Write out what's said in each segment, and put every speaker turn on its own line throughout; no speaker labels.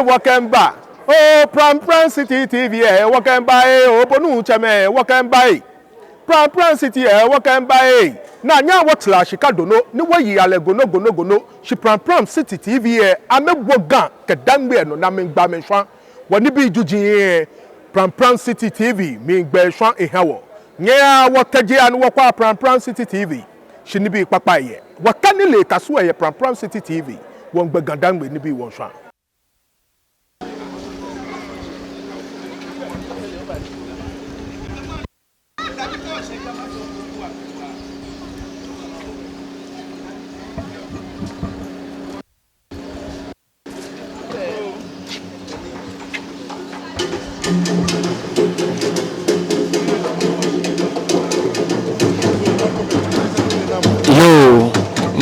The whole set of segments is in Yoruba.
Wakemba. Oh, Pram City TV, Wakemba, oh, Bonu Chame, Wakemba. Pram City, Wakemba. Na nya watla shikadono ni wayi ale gono shi Pram City TV ame wogan kedangbe no na me gba me hwan woni bi jujin Pram City TV me gba hwan ehawo nya wotaje anu wokwa Pram City TV shi ni bi papa ye wakani le kaso ye Pram City TV won gba gandangbe ni bi won hwan.
Yo,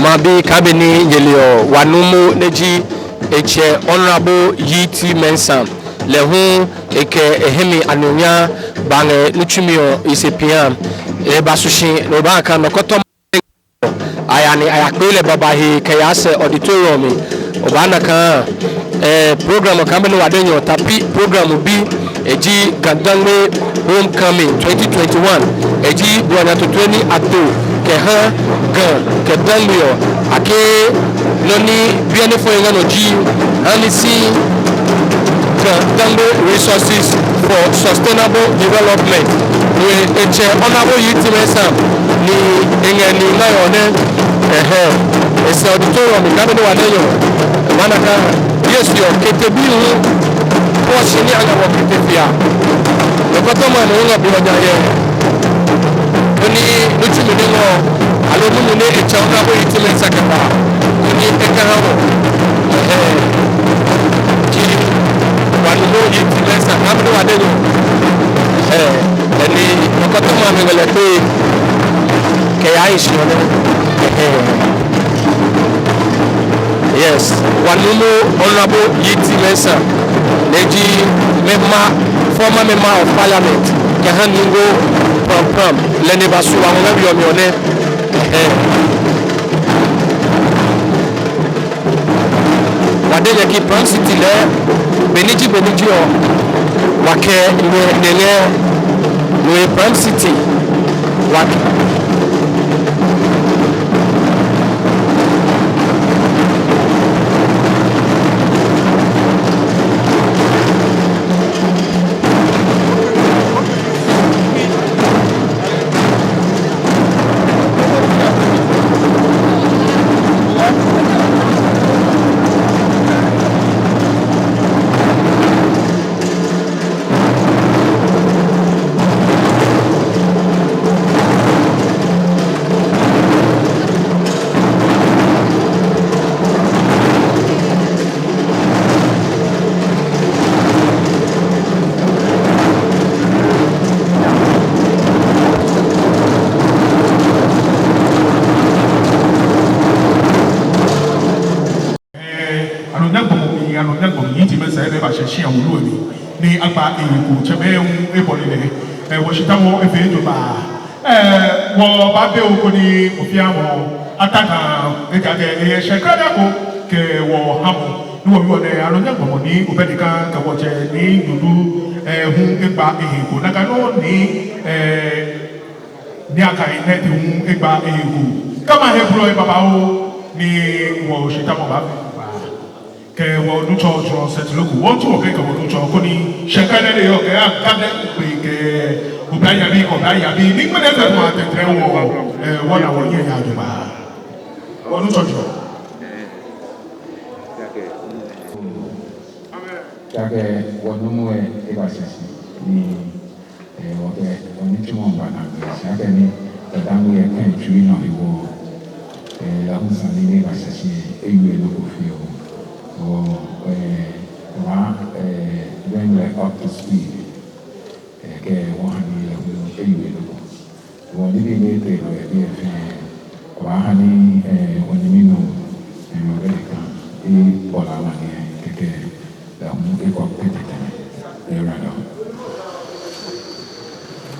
Mabi Kabini Yelio, Wanumu Neji, Eche Honorable Yiti Mensam, Lehu, Eke Ehemi Anunya, Bange Nuchimio, Isipiam, Ebasushi, Nobaka, Nokotom, Ayani Ayakwile Babahi, Kayase Auditorium, Obanaka, program Kameno Wadenyo, Tapi program B, Eji Gandangwe Homecoming 2021, Eji Buanato 20 Ato. Keha gan kedangio ake noni biene fo ngano ji anisi Gandangwe resources for sustainable development we eche honorable utilization ni engeni na yone ese auditorium ngabene waneyo manaka yes yo ketebi hu ko shini anga wo ketefia lokoto mano nga bihonya ye oni nuchumunengo alomune echauna bo itimensa kapa oni ekarawo ki wanuno itimensa kamdo wadenyo eni nokoto mamengele pe ke aishi one yes wanuno honorable itimensa neji former member of parliament Kahaningo Pram Lene Basu Amona Biomone Wadenya ki Pram City le Beniji Wake Nene Pram City Wake
ni agba eyiku chebe ebonile woshitamo efejoba wo ba be oko ni ofiamo ataka ekage shekada ko ke wo hamo ni wo mi wona aronya gbomo ni obedika ka wo je ni dudu hu egba eyiku naga no ni aka ine ti hu egba eyiku kama hebro e baba o ni wo shitamo ba ke wo nu cho setloku wo to ke wo nu cho ko ni shekane le yo ke akade pe ke ubaya bi ni mene fe mo atetre wo na wo yen ya joba wo nu cho
Kage wo nu mo e ba sisi ni wo ke oni tumo ba na kage ni dadangu ye kan tui no iwo la musani ni ba sisi ewe no ko fi o when we're up to speed, one anyway, one living it, Wahani, when you know, and America, a Polamani, the movie cockpit, they ran out.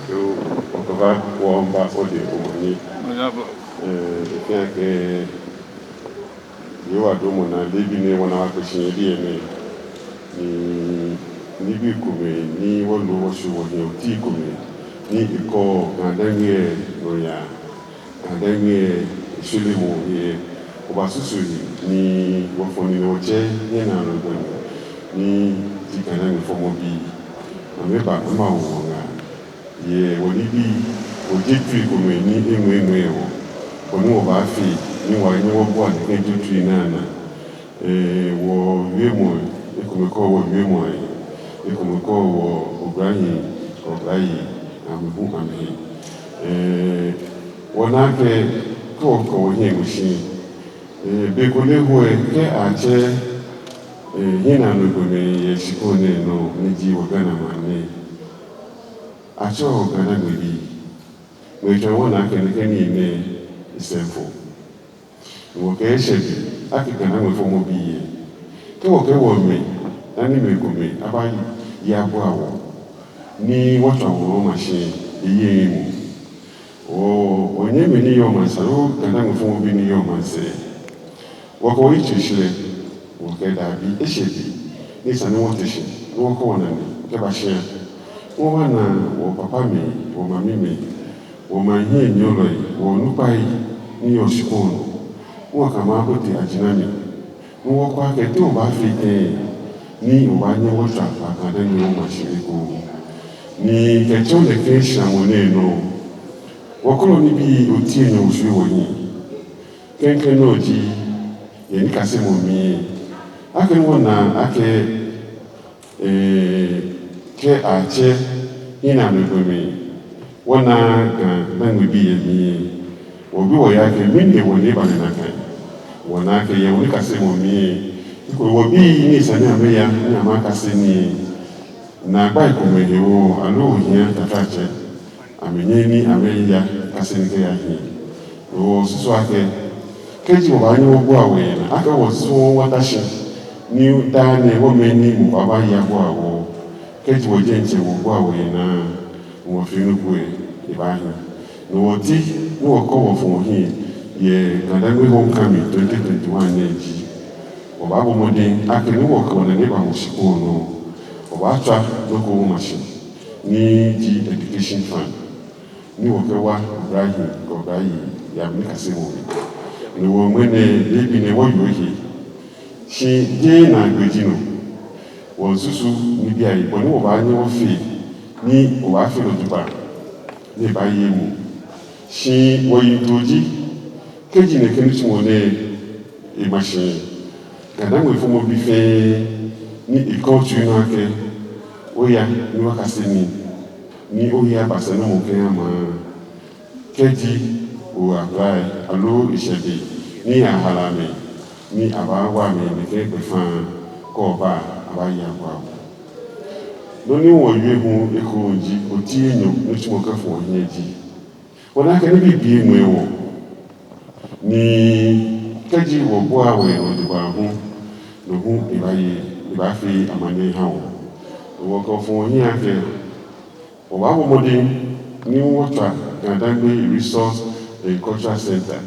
You Okava, Wamba, Odi, Omani,
yewa domo na lebi ne wana wakashin yedi ene ni bi kume ni wolo wasu wonye uti kume ni iko ngadange noya ngadange shule mo ye obasusu ni wafoni no che ni na ndo ni tikana ni fomo bi ameba ama wonga ye woni bi ojetri kume ni enwe wo onu oba fi ni wa ni wo bo ade jetri na na wo wiemo ekomeko wo wiemo ekomeko wo obrayi amebu ame wona ke ko nye mushi be ko le ho ke ache hina no go me ye shikone no niji wo gana mane acho gana gbebi we try wona ke ni ne isenfo wo ke shebi akikana we fomo biye ke wo me ani me ko me abayi ya bo awo ni wọ́n àwòrán machine iye ìmú onye mi ní yọ ma ṣe ó kàdáǹgì fún obi ní yọ ma ṣe wọ́kọ̀ ìtìṣẹ́ wọ́kẹ́ dàbí ẹ̀ṣẹ̀bí ní ìsàní wọ́n ti ṣe ní wọ́n kọ́ wọn nàní kẹba ṣe wọ́n wà na wọ́n pàpá mi wọ́n màmí mi wọ́n ma hí èmi ọ̀rọ̀ yìí wọ́n nípa yìí ní ọ̀ṣùkọ́ ọ̀nà wọ́n kà máa bó ti àjìnà mi wọ́n kọ́ akẹ́ tí wọ́n bá fi ní ìwà ní wọ́n ṣe àkàdáǹgì wọ́n ma ṣe kó ni kẹjọ le ke ṣàmúlẹ̀ náà wọ́kọ́lọ́ níbi òtí èèyàn òṣù wọ̀nyí kẹ́kẹ́ náà jí yẹn kásẹ̀ mọ̀ mí akẹ́wọ̀n na akẹ́ kẹ́ àjẹ́ yínà lọ́gbọ̀mí wọ́n na gan náà bí yẹn mí wọ́n bí wọ́n yá kẹ́ mí ní wọ́n ní ìbàlẹ̀ náà kẹ́ wọ́n na kẹ́ yẹn wọ́n kásẹ̀ mọ̀ mí wọ́n bí ní ìsàní àmẹ́yà ní àmà kásẹ̀ ní na gba ikomehe wo alo ohia tatache amenye ni ameya kasenike ya hi wo susu ake keji wo banyi wo bo awe na aka wo so watashi ni dane wo meni mu baba ya bo awo keji wo jenje wo bo awe na wo finu kwe ibahi no woti wo ko wo fun hi ye kadangwe homecoming 2021 neji wo babo modin ake ni wo ko na ne ba mo shiko no Obacha local machine ní di education fund ní wọ́kẹ́wà ọ̀gáyì yàmí kàsíwò ní wọ́n mẹ́nẹ̀ lébi ní wọ́n yóò yìí ṣe dé na gbèjìnà wọ́n súsú níbi àìpọ̀ ní wọ́n bá ní wọ́n fè ní ọ̀wá fè lọ́dúbà ní ìbáyé mú ṣe wọ́n yìí tó jí kéjì ní kí ní tí wọ́n ní ìmọ̀ṣẹ̀ gàdáwẹ̀ fún mọ́ bí fẹ́ ní ìkọ́jú náà kẹ́ ó yá ní wákàtí ní ó yá bàṣẹ náà mọ̀ kẹ́ àmà kẹ́jì ò àgbáyé aló ìṣẹ̀dẹ̀ ní àhàlà mi ní àbáwá mi nìkẹ́ pẹ̀fàn kọ́ ọba àbáyé àgbà lóní wọ̀n yóò ehun ẹkọ òjì kò tí èèyàn ní tí mo kẹ́ fún ọ̀yìn ẹjì wọ́n náà kẹ́ níbi ìbí èmù ẹ̀wọ̀ ní kẹ́jì wọ̀ bọ́ àwẹ̀ ọ̀dùbà ahùn lòhun ìbáfi àmàlẹ́ hàn wọ́kọ̀ fún ọ̀yìn àkẹ́ ọ̀wá ọmọdé ní wọ́ta gàdágbé resource and cultural center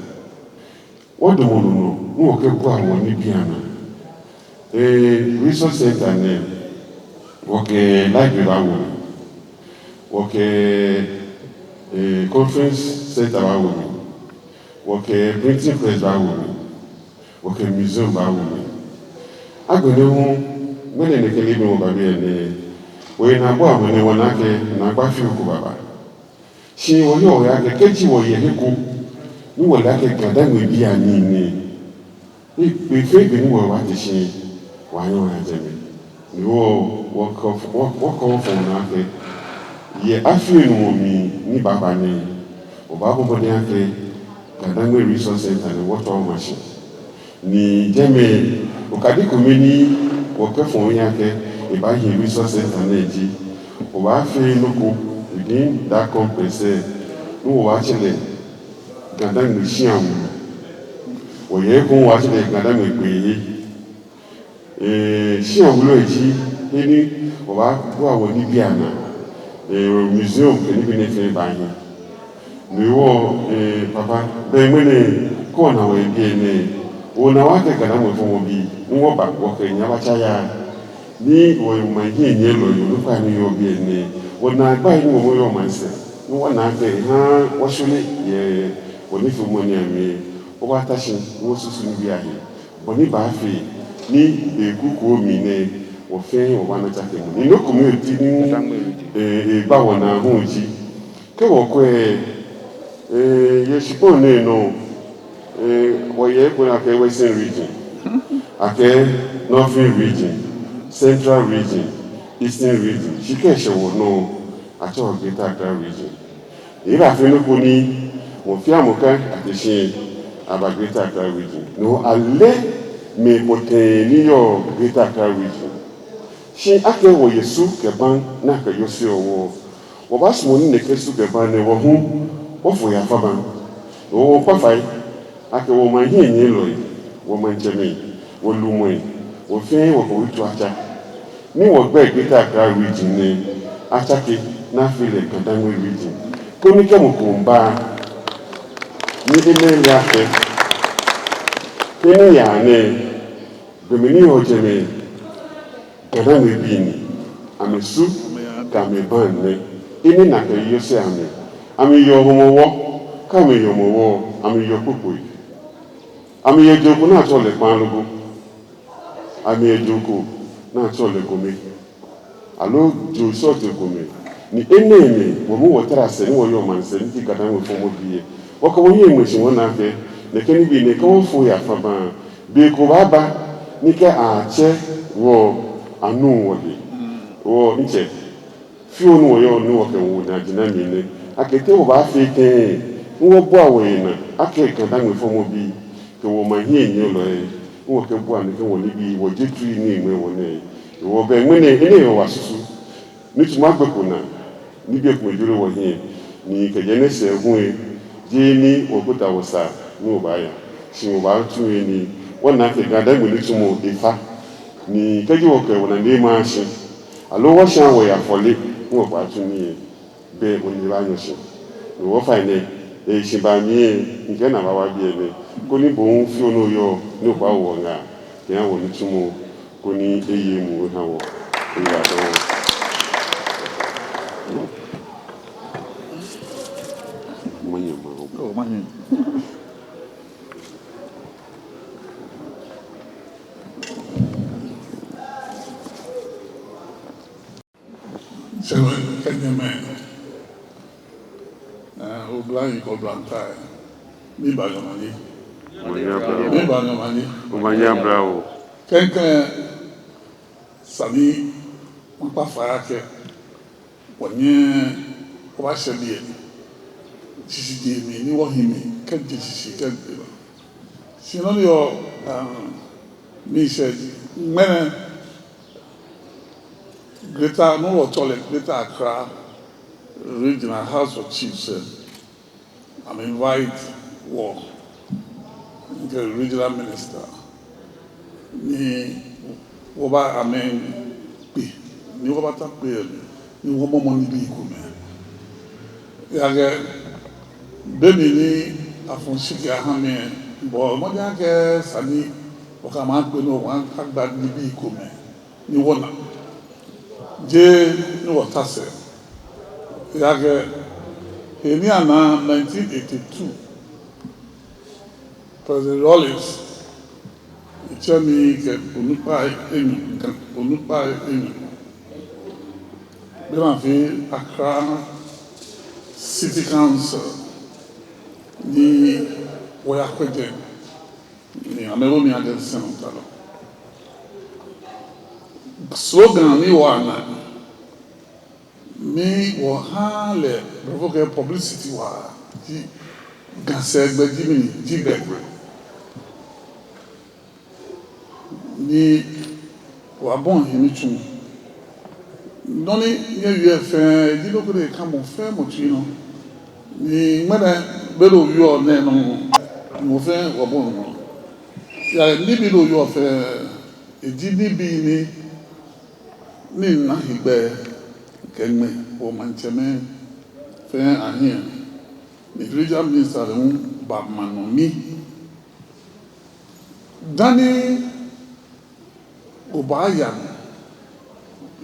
wọ́n dùnmọ̀nù ní òkè bú àwọn níbi àná resource center náà wọ́kẹ̀ library báwo wọ́kẹ̀ conference center báwo wọ́kẹ̀ printing press báwo wọ́kẹ̀ museum báwo agbẹ̀lẹ̀ wọn mẹ́lẹ̀ nìkẹ́ lébi wọn bàbí ẹ̀ ní wọ́n na bọ́ àwọn ẹni wọn náà kẹ́ na gbá fi òkú bàbá ṣe wọ́n yọ̀ ọ̀rẹ́ akẹ́ kéjì wọ̀ yẹ̀ kíkó ní wọ̀n lákẹ́ gàdáwò ibi àní ní ìpè fẹ́ẹ̀gbẹ̀ ní wọ̀n wá ti ṣe wàáyọ̀ ọ̀rẹ́ àjẹmí ni wọ́n kọ́ fún náà kẹ́ yẹ áfíìn wọn mi ní bàbá ní ọba bọ́bọ́dé akẹ́ gàdáwò resource center ní wọ́tọ̀ ọmọ ṣe ní jẹ́mẹ̀ òkàdíkò mi ní wọ́kẹ́ fún yá kẹ́ ìbáyé resource center náà jí ọba fẹ́ lóko within that complex ní wọ́n wá ṣẹlẹ̀ gàdáwò sí àwọn wọ̀nyẹ́ kún wá ṣẹlẹ̀ gàdáwò ìpè yìí sí àwọn èjì ní ọba bọ́ àwọn níbi àná museum níbi ní fẹ́ báyìí ní wọ́n papa bẹ́ẹ̀ mẹ́lẹ̀ kọ́ ọ̀nà àwọn ẹbí ẹni Una wake kana mo fo bi wo ba wo ke nya ba cha ya ni wo ma hi ni lo yo kwa ni yo bi ni wo na gba ni wo yo ma se ni wo na ke ha wo shule ye wo ni fu mo ni ami wo ba ta shin wo susu ni bi ahi wo ni ba fi ni e kuku mi ne wo fe wo ba na cha ke mo ni no community ni ba wo na hu ji ke wo ko ye shipo ne no Oye kuna ke Western region, ake Northern region, Central region, Eastern region. Shike shewo no acho Greater Accra region. Ira finu kuni mo fi amuka ateshin aba Greater Accra region. No ale me pote ni yo Greater Accra region. Shi ake wo Yesu ke ban na ke yosi owo. Wo ba smo ni ne Yesu ke ban ne wo hu wo fo ya fa ban. Wo kwa fai ake wo ma hi ni lo wo ma nchemi wo lumwe wo fe wo ko witu acha ni wo gbe Greater Accra region ni acha ke na file Kadangu region ko ni ke mo ko mba ni ile ya ke ni ya ne gomini o jeme Kadangu bi ni amesu ka me ban ne ini na ke yo se ami yo homo ka me yo mo ami yo popo Ami ejoko na chole panlogo. Ami ejoko na chole gome. Alo jo sote gome. Ni eneme wo mu wotara se ni wo yo man se ni Kadangu fo mo biye. Wo ko yin mweshi wona ke ne keni bi ne ko fo ya fa ba. Bi ko baba ni ke a che wo anu wo bi. Wo nche. Fi onu wo yo ni wo ke wo na jina mi ne. Akete wo ba fi ke wo bo awe na. Ake Kadangu fo mo bi. Wo ma hi ni lo wo ke bu an ke wo ni bi wo jitu ni nwe wo ne wo be nwe ne ene wo asusu ni tuma gbe kuna ni bi ko juro wo hi ni ke je ne se hu je ni wo kuta wo sa ni wo ba ya si wo ba tu ni wo na ke ga da ni tumo ifa ni ke ji wo ke wo na ni ma shi alo wo sha wo ya fole wo ba tu ni be wo ni ba nyo shi wo fa ne shi ba mi nke na ba wa bi ene ko ni bon fi ono yo ni ba wo nga ke an wo ni tumo ko ni eye mu ha wo ira do mo yin ma o ma yin
Oblan ko blantai ni bagamani
Umanya bravo.
Kenken sami mpa farake wonye ko ba shebie sisi di mi ni wo himi kan ti sisi kan ba sino yo mi said mena Greater no wo tole Greater Accra Regional House of Chiefs I'm invite the regional minister ni wo ba amen pe ni wo ba ta pe ni wo mo ni bi ku me ya ge be ni afonsi ga ha me bo mo ja ke sani o ka ma pe no wan ka gba ni bi ku me ni wo na je ni wo ta se ya ge eni ana 1982 President Rawlings Ichemi ke onupa enu Bela fi Accra City Council ni Oya Kweje ni amero mi ade senatalo slogan ni wana mi wo ha le provoke publicity wa ti ganse egbe jimi jibe ni wa bon hini tun doni ye UFN di loko de ka mo fe mo tino ni mena belo yo ne no mo fe wa bon no ya ni bi lo yo fe di bi ni na higbe kenme o mancheme fe ahia ni regional minister ba manomi Dani Obayan,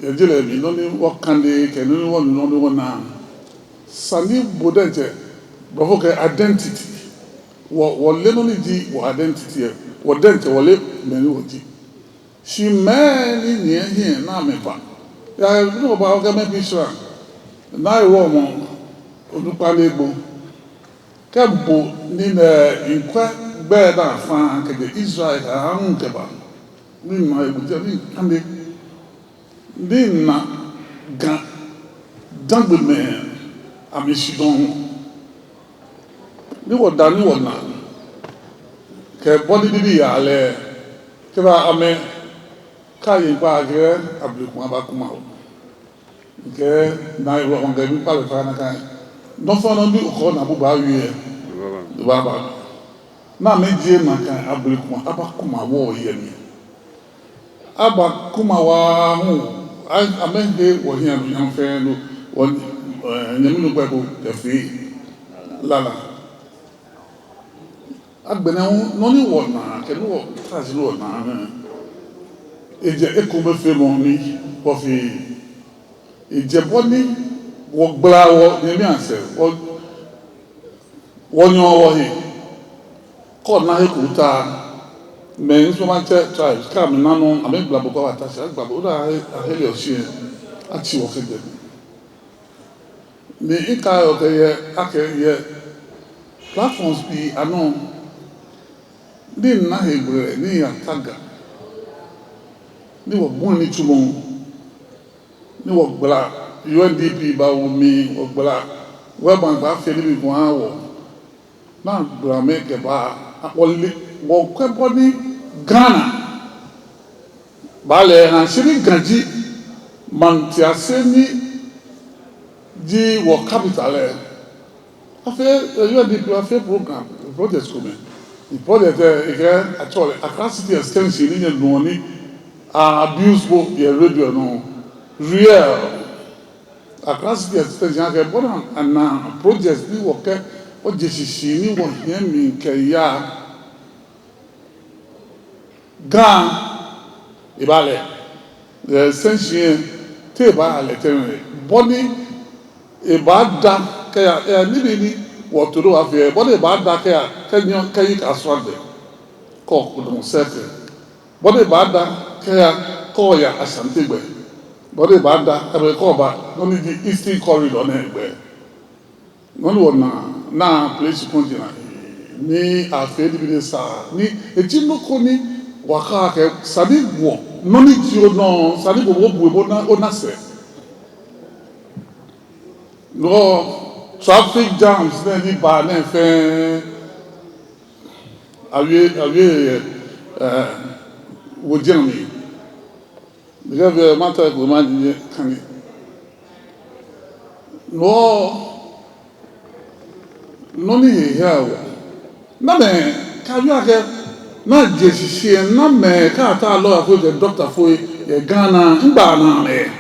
Yajele, only what can they can only one now. Sani Bodente, provoke identity. What Lenoniji or identity, what Dente or Lip Menuji. She many near here now, me pa. I know about Game Pishra. Now, Roman, Udupalebo. Kembo Nina inquire better fan the Israel Ankeba. Nina and Nina Dangle man, I miss you don't. You were done, you were not. Body did he ale? Keva Ame Kayi Bagre, Abukumabakuma. Na iwo on gami pale fana kan no fana bi ko na buba wie baba na meje maka abrekuma abakuma wo ye mi abakuma wa hu amende wo hia no amfe no won nyame no gbego kafi lala agbena hu no ni wo na ke no tazi no na eje ekome fe mo ni wo fi ìjẹ́bọ́ní wọ́n gbára wọ nílé àṣẹ wọ́n yán ọwọ́ yìí kọ́ náà kò ta mẹ́rin tó máa tẹ́ tribes káàmì nánú àmẹ́gbàbọ̀kọ́ àtàṣà àgbàbọ̀ ó dá àhẹ́lẹ̀ ọ̀ṣẹ́ àti ọ̀kẹ́jẹ̀ ní ìka ọ̀kẹ́yẹ akẹ́yẹ platforms bí àná ní ìnáhà ìgbẹ̀rẹ̀ ní àtàgà ní wọ́n gbọ́n ní túmọ̀ ni wo gbla UNDP ba wo mi wo gbla wo ban gba fe ni bi gun awo na gbla me ke ba apoli wo kwe boni Ghana ba le han shiri ganji man ti aseni di wo capital e afe UNDP afe program project come the project e actually across city extension ni no ni abuse bo the radio no real across the extension ke bona na project ni wo ke o jesisi ni wo hia mi ke ya gan ibale the extension te ba le tene boni e ba da ke ya ni ni wo to do afi boni ba da ke ya ke nyo ke yi aswade ko ko don seke boni ba da ke ya ko ya asante gbe bọ́dé bá dá ẹ̀rọ ẹ̀kọ́ ọba lóní di eastern corridor náà ẹgbẹ́ wọ́n ní wọ́n náà place kọ́ńtìnà ní àfẹ́ níbi sáà ní etí lóko ní wàká kẹ sàdí wọ̀ lóní tí ó náà sàdí gbogbo bu ebó ó náà sẹ̀ lọ́ traffic jams náà ní bá náà fẹ́ àwẹ̀ wò jẹun mi. Because matter of woman can no ni here na me ka yu ake na jesisi na me ka ta lo afo the doctor fo e Ghana ngba na me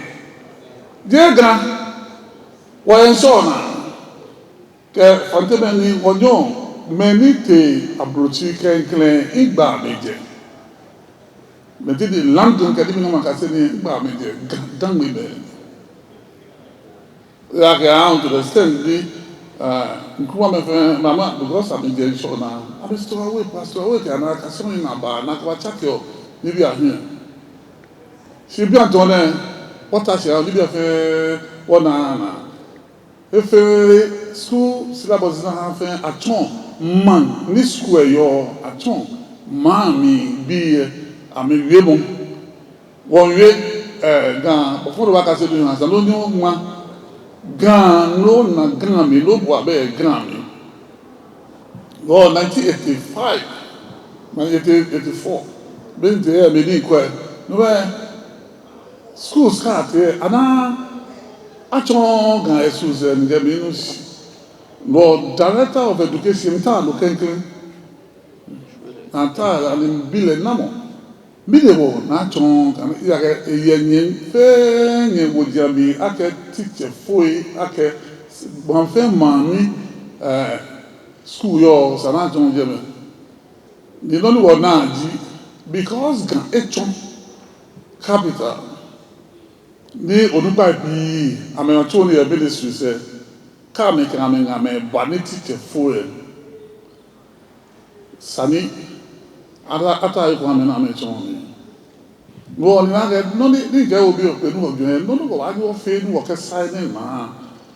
je ga wa enso na ke fantebe ni ojo me ni te abrochi kenklen ngba meje mais tu dis London que tu m'as cassé ni bah mais dans mes belles là que on te laisse dit comment me fait maman le gros ça me dit chaud na avec toi ouais pasteur ouais que na cassé ni na ba na kwa chakio ni bien rien c'est bien donné what a fait ni bien fait on a e fait school syllabus na fait aton man ni school yo aton mami bi ami wiebo won we gan before wa ka se bi na sa lo ni o nwa gan no na gan mi lo bo abe gan mi 1985 1984 ben de me ni kwa no be school start ana achon gan esus nge mi no no director of education ta lo kenken anta ali bile namo Bidebo na chon kan ya ke yenyen fe nye wodiabi ake teacher foi ake bon fe mami school yo sana chon jeme ni no ni wona ji because gan echo capital ni onupa bi amewacho ni ministry say ka me kan me baniti te fuel sani ata ko ame na me chon no ni na get no ni je obi o pe nu ojo en no go wa go fe nu wo ke sign na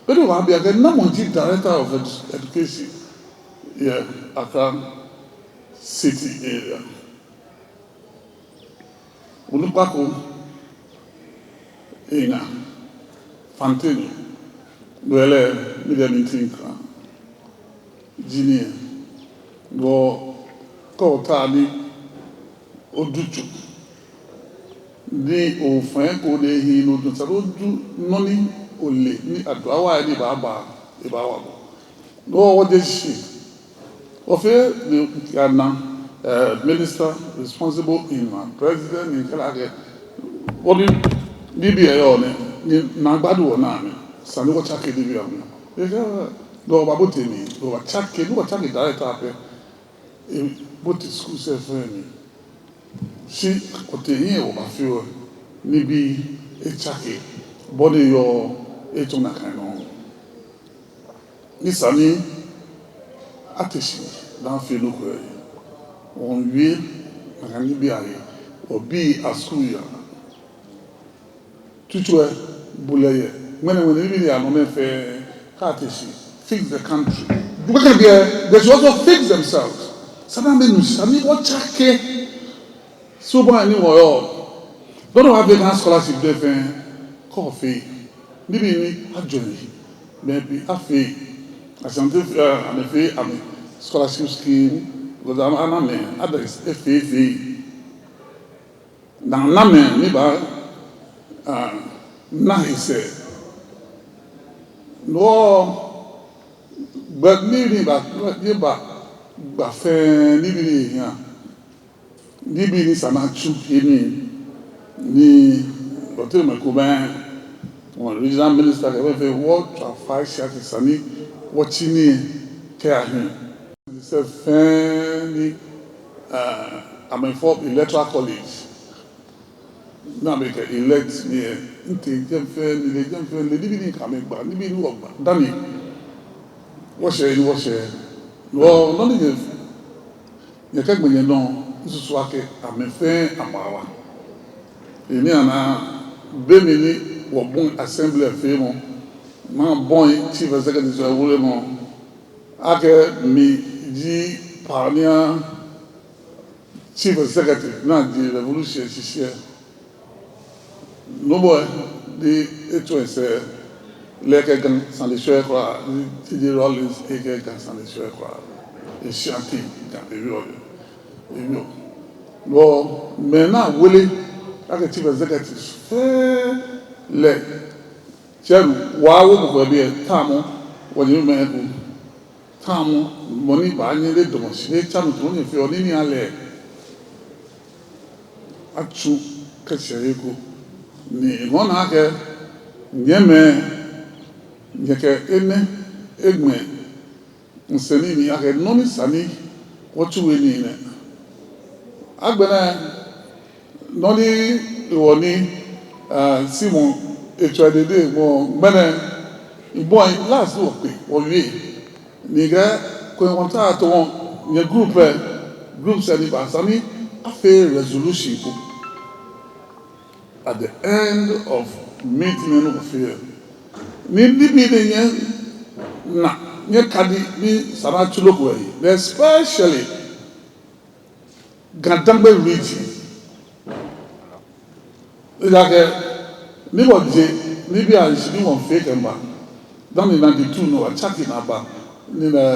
but we have been na mo director of education yeah Accra city area Ulupako ina Fantini Duele media meeting Jini go kota ni odutu ni òfin kò lè hin lódún tí ó dún nọ́ní olè ní àdúrà ní ìbáwà lọ́wọ́ wọ́n dé ṣe ọ̀fẹ́ ní Ghana minister responsible in president ní kẹ́láàkẹ́ wọ́n ní níbi ẹ̀yọ́ ní nàgbádùn wọn náà ní sàníwọ́ chákè níbi àwọn lọ́wọ́ bá bó tèmi lọ́wọ́ chákè director apẹ́ bó ti school sẹ́ fẹ́ mi si ọ̀tẹ̀yìn ẹ̀wọ̀ bá fi ọ níbi ẹ̀chàkè bọ́dé yọ ètò nàkàn náà nísàní àtẹ̀sí láàfin lókù ẹ̀ wọ́n wí nàkàn níbi ààyè ọ̀bí àsúyà tútù ẹ̀ bùlẹ̀yẹ mẹ́nẹ̀wẹ̀nẹ̀ níbi ní àná mẹ́fẹ́ káàtẹ̀sí fix the country bùkẹ́ bí ẹ they should also fix themselves sábà mẹ́nu sàní ọ̀chàkè so boy ni wo yo don't have a scholarship defense coffee níbi ni ajoni maybe afi asante amefe ame scholarship scheme because am aname others efe na name ni ba na ise no but ni ba fe ni bi ya níbi ní sàmájú èmi ní ọ̀tí ìmọ̀kú bẹ́ẹ̀ wọn regional minister kẹfẹ́ wọ́n tàfà ṣáàtì sani wọ́n tí ní kẹ́ àhìn ṣe fẹ́ ní àmẹ́fọ́ electoral college náà bẹ̀kẹ̀ elect ní ẹ̀ ń tẹ̀ jẹ́fẹ́ lè níbi ní kàmẹ́gbà níbi ní ọgbà dání wọ́n ṣe lọ́ọ́ lọ́nà yẹn kẹ́gbẹ̀yẹn náà nsusu ake amefe amawa èmi àná bẹ́ẹ̀ni ní wọ̀bùn assembly ẹ̀fẹ́ mu máa bọ́n chief executive ẹ̀wúrẹ́ mu ake mi yí pioneer chief executive náà di revolution ṣiṣẹ́ nobo ẹ̀ di ètò ẹ̀sẹ̀ lẹ́kẹ̀ gan sanlẹ̀ṣọ́ ẹ̀kọ́ à TJ Rawlings ẹ̀kẹ́ gan sanlẹ̀ṣọ́ ẹ̀kọ́ à èṣìàntì gan èrí ọ̀yọ́ èmi ò lọ mẹ́ẹ̀nà wọlé láti chief executive fẹ́ẹ́ lẹ̀ ṣẹ́nu wàá wó gbogbo ẹbí ẹ̀ táàmù wọ́n yìí mẹ́ẹ̀kú táàmù mọ́ ní ìbáyé lé dọ̀mọ̀ sí ní táàmù tó ní ìfẹ́ ọ ní alẹ́ atu kẹsẹ̀ ẹ̀kú ní ìwọ́n náà kẹ nyẹ́mẹ́ nyẹ́kẹ́ ẹnẹ́ ẹgbẹ́ nsẹ́ni ní akẹ́ nọ́ní sani wọ́n tún wé ní ilẹ̀ agbẹ̀nà nọ́ní ìwọ̀ ní símù ètò ẹ̀dẹ̀dẹ̀ ìwọ̀ gbẹ̀nà ìbọn láàsì òpè wọ̀lúwé nìgẹ́ kò wọ́n tàà tó wọn yẹ group sẹ́ni bàṣá ní afẹ́ resolution kò at the end of meeting of fear ní níbi ní yẹn na yẹ kadi ní sàràtúlókù ẹ̀yìn especially Gandangbe region ìdàkẹ́ níbọ̀dé níbi àìsí ní wọ́n fẹ́ kẹ́mbà dáni 92 ní wà chákì náà bá nílẹ̀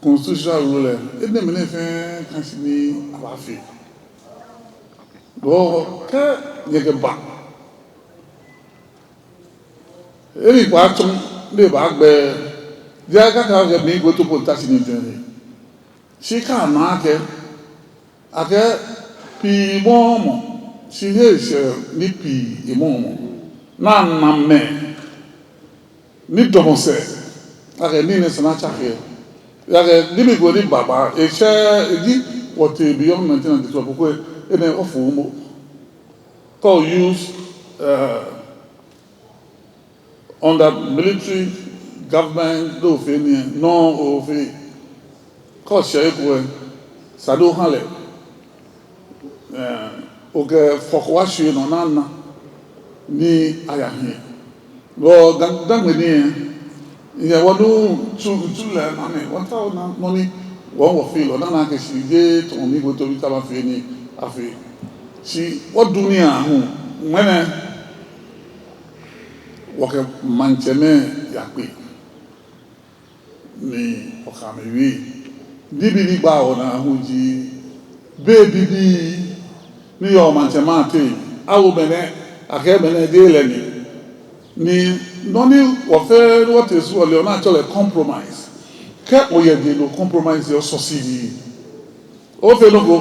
constitutional rule ẹni mìíràn fẹ́ kàṣí ní àbáfẹ́ lọ́wọ́ kẹ́ yẹ́gẹ́ bá èyí ìpá tún lè bá gbẹ jẹ́ káàkiri ọ̀gẹ́ mi gbé tó pọ̀ tàṣí ní ìjẹrin ṣí káà náà kẹ́ akẹ́ pii mọ́ọ̀mọ̀ ṣí yé ìṣẹ́ ní pii ìmọ̀ọ̀mọ̀ náà nà mẹ́ ní dọ̀mọ̀sẹ̀ akẹ́ ní ìsẹ̀nà chákẹ́ akẹ́ níbi ìgbò ní bàbá ìṣẹ́ ìdí what beyond 1992 because in an awful call use under military government do fini no of a call shape when Sado Hale okay for washing on Anna ni ayahi well dan me ni yeah what do to learn I mean what how money one will feel on na ke si je to mi go to bi ta ba fe ni afi si what do ni ahun when wọ́kẹ́ manchẹ́mẹ́ yàgbé ní ọ̀kàmẹ̀wé níbi nígbà ọ̀nà àhújí bẹ́ẹ̀bí bí ní yọ manchẹ́mẹ́ àti awọ́bẹ̀nẹ́ akẹ́bẹ̀nẹ́ dé lẹ́ni ní nọ́ní wọ́fẹ́ wọ́tẹ̀ sí ọ̀lẹ́ ọ̀nà àtọ́lẹ̀ compromise kẹ́ òyẹ̀dẹ̀ ló compromise yọ sọ sí yìí ó fẹ́ lóko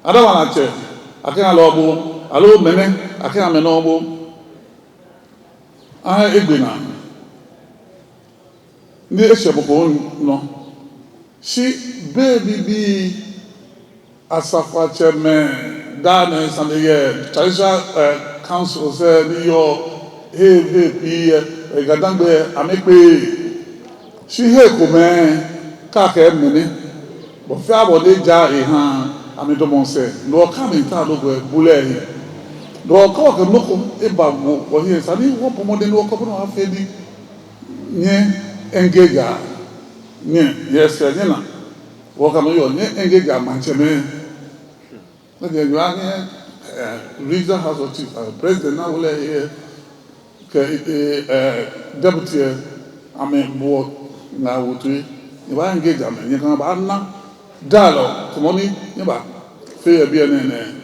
adáwà nàchẹ́ akẹ́nà lọ́ọ̀bù alóbẹ̀nẹ́ akẹ́nà mẹ́nà ọ̀bù egbena ndị echebụkwa nọ si beebi bi asafacheme dana saneye traditional council sẹ niyo heepi gadangbe amekpe si heekume kaaka emene bọfẹ abọde ja ihan amidomọsẹ lọ kàmìntà lọgbẹ búlẹ yìí do ko ko noko e ba wo wo he sani wo pomode no ko no afa di nye engage nye yes nye na wo ka no yo nye engage mancheme na de yo ani regional house of chief president na wole here ke deputy ame bo na wotu e ba engage ame nye kan ba na dialogue to money nye ba fe bi ene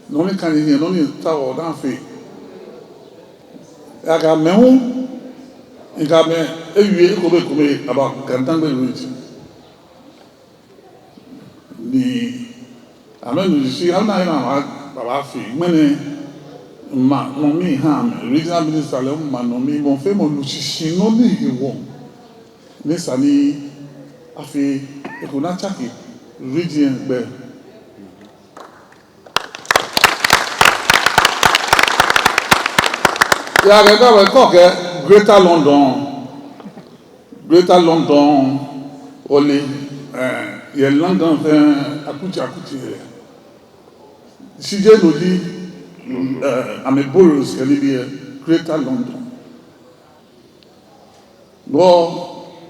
no ni kan here no ni ta o dan fe aga mehu iga me ewie ko be aba kantan be ruji ni amenu si ana ina baba fe mene ma no mi ha me regional minister le ma no mi mo fe mo lu si no ni iwo ni sani afi e ko na chaki region be ya ga we ko ke Greater London oli ye London fe akuti si je lo di ame boroughs eli Greater London no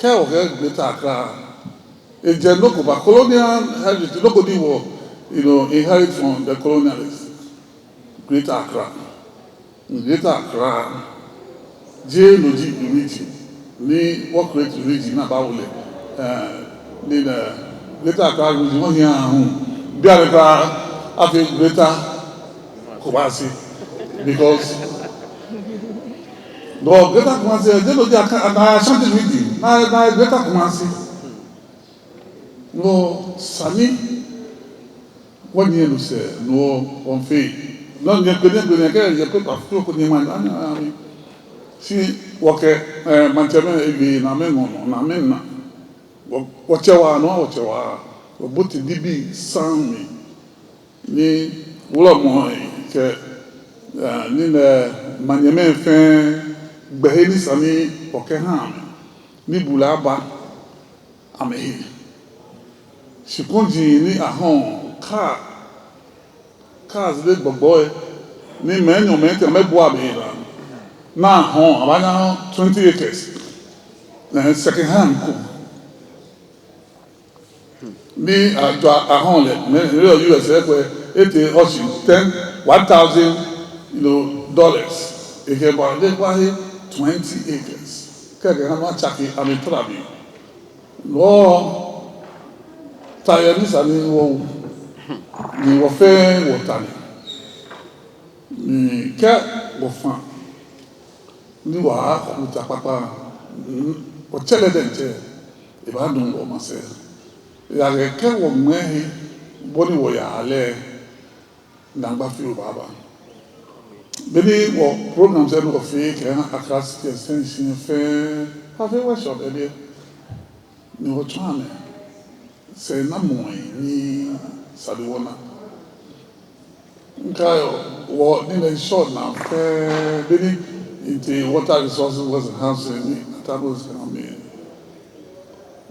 ke o ke Greater Accra e je loko ba colonial heritage loko di wo inherit from the colonialists Greater Accra Greater Accra je loji unity ni work rate region na ba wole ni na Greater Accra region won yan ahun bi are ka afi Greater Kumasi because no Greater Kumasi je loji aka na something region na Greater Kumasi no sani won ye lo se no on fait non je connais que je peux pas faire ko ni man si woke mancheme ebi na mengo na menna wochewa obuti dibi sami ni wula mo ke ni na manyeme fe gbeheni sami woke ha ni bulaba amehi sikonji ni ahon cars de gbogbo ni menyo mente mebo abira na hon abanya 20 acres na second hand ko ni ajo ahon le me US pe ete osi 1,000 dollars eke ba de kwa 20 acres kage ha ma chaki amitrabi lo tayani sani wo ni wo fe wo tani ni ke wo fan ni wa ku ta papa o tele dente e ba dun lo ma se ya ke wo mehi boni wo ya ale na gba fi o baba beni wo program se no fi ke Accra City Extension fe ha fe workshop e ni wo twane se na mo ni Sadiwana. Nkayo, what in the short now, Benny, into water resources was enhancing me. That was, I mean,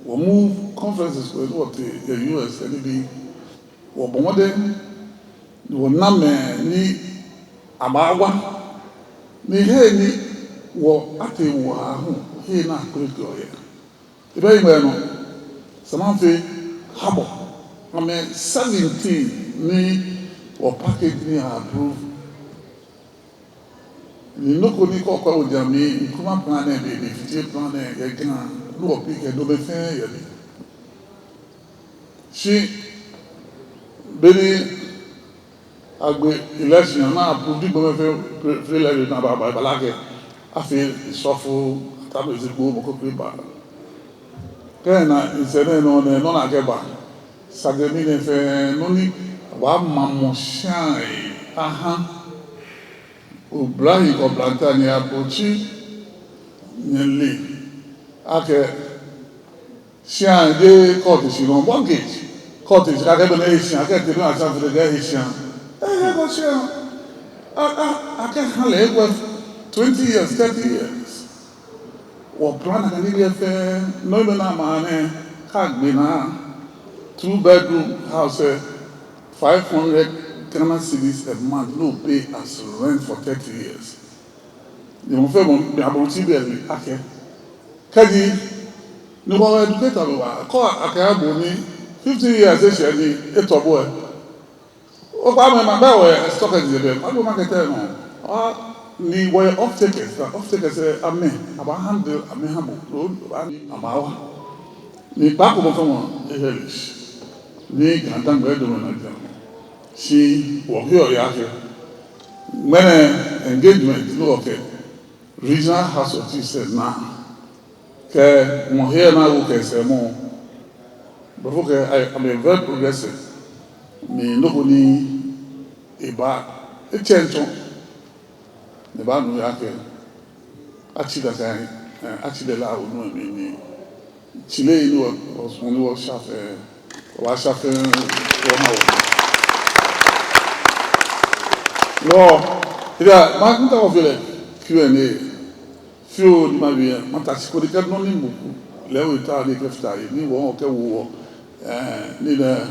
we move conferences with what the US and the Wabomode, the Waname, ni Amawa, ni Henny, wo ate wa ho he na akụrịkọ ya ebe igbe no samanfe habo ame 17 ni wo package ni approve ni noko ni ko kwa ojami nkuma plan na be fitie plan na ya gina no wo pick do be fen ya ni shi beni agbe election na approve di bo me fe le na ba balake afi sɔfo tabu ezigbo mokopi ba kena isene no na geba sagemi ne fe no ni wa mamoshai aha obrahi ko blanta ni apochi nyele ake shia de court si no mortgage court is ake be na shia ake te na san fe de shia ko shia ake hale ko 20 years, 30 years. Or plan a little affair, no man, can't be now. 2-bedroom house, 500 Ghana cedis a month, no pay as rent for 30 years. The Mofemo, the Abotibel, okay. Kadi, no more educator, call a caboni, 50 years, a boy. Oh, I'm a boy, stock at the bed. I don't want to tell you. Ni were off-takers ame about handle ame habo road amawa ni back of from English ni gantan gbedo na jam si wo here ya here when engagement no okay regional house of chiefs said na ke mo here na wo ke se mo but okay I am very progressive me no ni eba e chencho ne ba nu yake achida kai achide la o nu mi ni chile ni o so ni o shafe wa shafe o ma o no ida ma kunta o vele Q&A fio ni ma bien ma ta si ko de no ni mu le o ta ni klefta ni wo ke wo ni da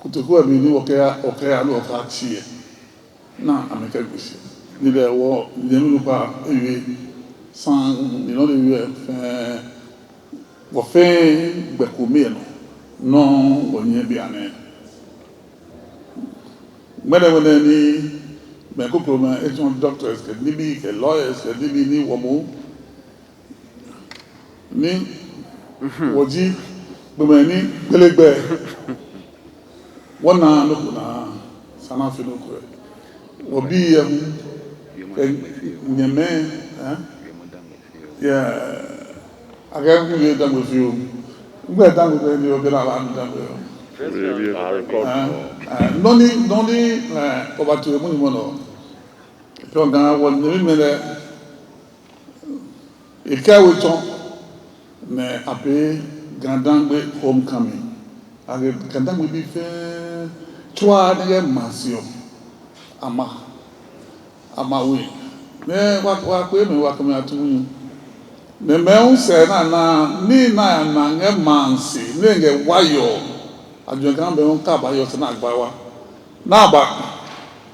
kutokuwa bi ni o ke alu o ka chi na ameka gusi ni de wo ni nu pa ewe san ni no de we fe wo fe gbe ko me no wo ni bi ane mede ni me ko pro ma eton doctors ke ni bi ke lawyers ke ni bi ni wo mo ni woji gbe me ni gelegbe wona no na sana fi no ko obi nyame yeah again we done with you we done with you be la done with noni over to mu mo no to ga won ni me le e ka we ton me ape grandangbe homecoming age grandangbe bi fe toi de masio ama we me wa ko me wa ko me atumu me un se na ni na nge mansi ni nge wayo ajogan be un ka ba yo na agba wa na ba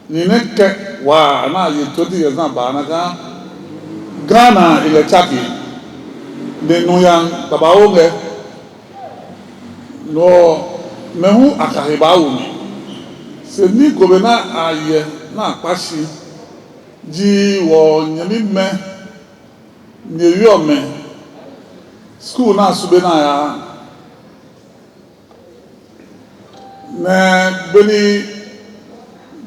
ni ne ke wa na ye 20 years na ba na ga Ghana ile chaki de no yan baba o nge no me hu akariba wo ni se ni ko be na aye na pashi ji wo nyami me ni wi me school na sube na ya na beni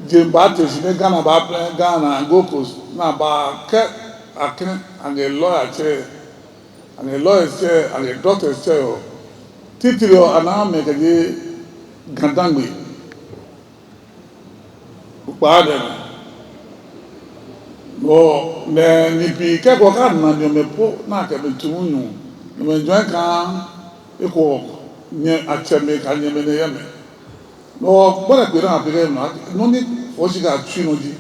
jembate si me Ghana ba Ghana gokos na ba ke akin age lawyer che age lawyer che age doctor che o titiro ana me ke gandangbe upada no ne ni bi ke ko ka na ni me po na ke be tunu no me join kan e ko nye acheme ka nye me ne yeme no bora pe na pe no ni o si ga twi no di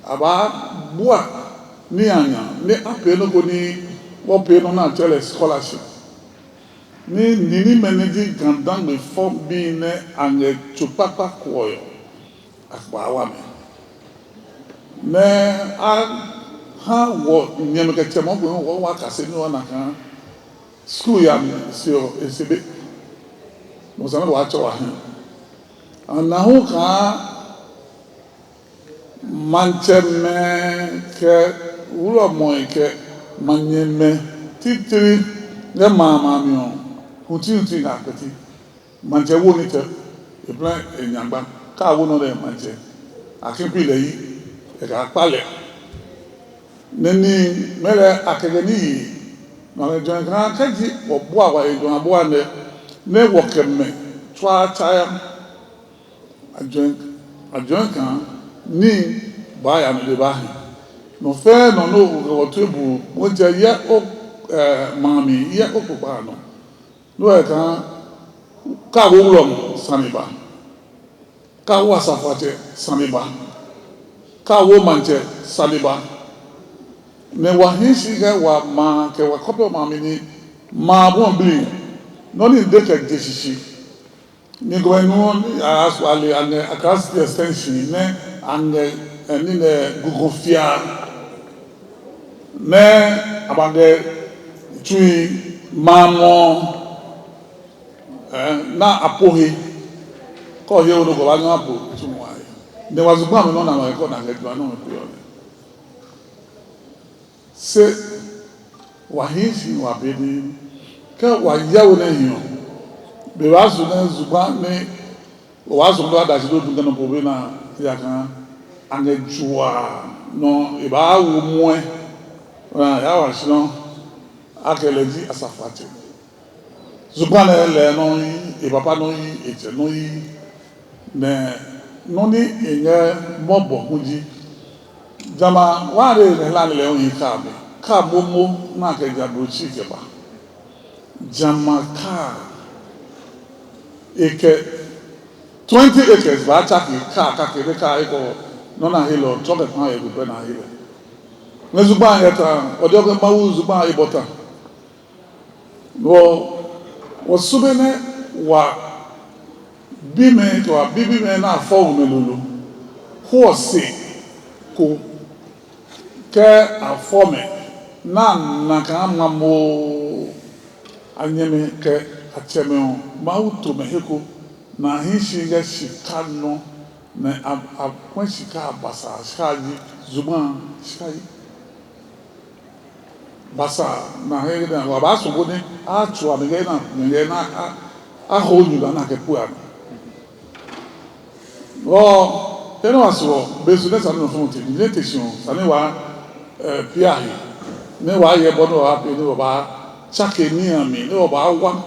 aba bua ni anya ni ape no ko ni wo pe no na tele scholarship ni manage gandan be form bi ne ange chupapa koyo akwa wa me ne a ha wo nyame ka chemo bo wo wa kase ni ona kan school ya sio esebe mo sana wa cho wa ana ho ka mancheme ke ulo mo ke manyeme titiri ne mama mi o kunti na peti manche wo ni te e plan enyagba ka wo no le manche akinpi le yi e ka pale neni mele akegeni na le jon kan kaji obo awa e jon abo ane ne wo kemme twa taya ajon kan ni ba ya me de ba no fe no wo tebu mo je ye o mami ye o popa no no e kan ka wo lo saniba ka wo asafate saniba ka wo manche saniba ne wa hinsi ga wa ma ke wa kopo ma mi ni ma bon bli no ni de ke desisi ni go enu as wale ane across the extension ne ane ni ne gugofia ne abage tui mamo na apohi ko ye ono go ba nwa apo tumu aye ne wa zugba mi no na ma ko na ke gba no me pe ole se wahinsi wa bedi ka wa yawo na hiyo be wa su na zugba ne wa su ndo da si do dunga no pobe na ya kan anga jua no e ba wo moe ya wa si no akeleji asafate zugba na le no e papa no yi e te no yi ne no ni enye mobo hunji jama ware ne la le on ka momo na ke jabo chi ke ba jama ka eke 20 acres ba cha ka ke ka eko no na hilo to ke pa e go na hilo ne zuba ya ta odo ke mawu zuba e bota wo subene wa bime to bibi me na fo melulu ho se ko ke afome na ka mamo anyeme ke ateme ma uto meheko na hinshi ga shikano na akwa shika basa shaji zuban shaji basa na hega wa baso gode a tuwa na a holu na ke puan o teno aso business anu fonte ni tension sani wa piahi ne wa ye bono wa pe ne ba chake ni ami ne ba wa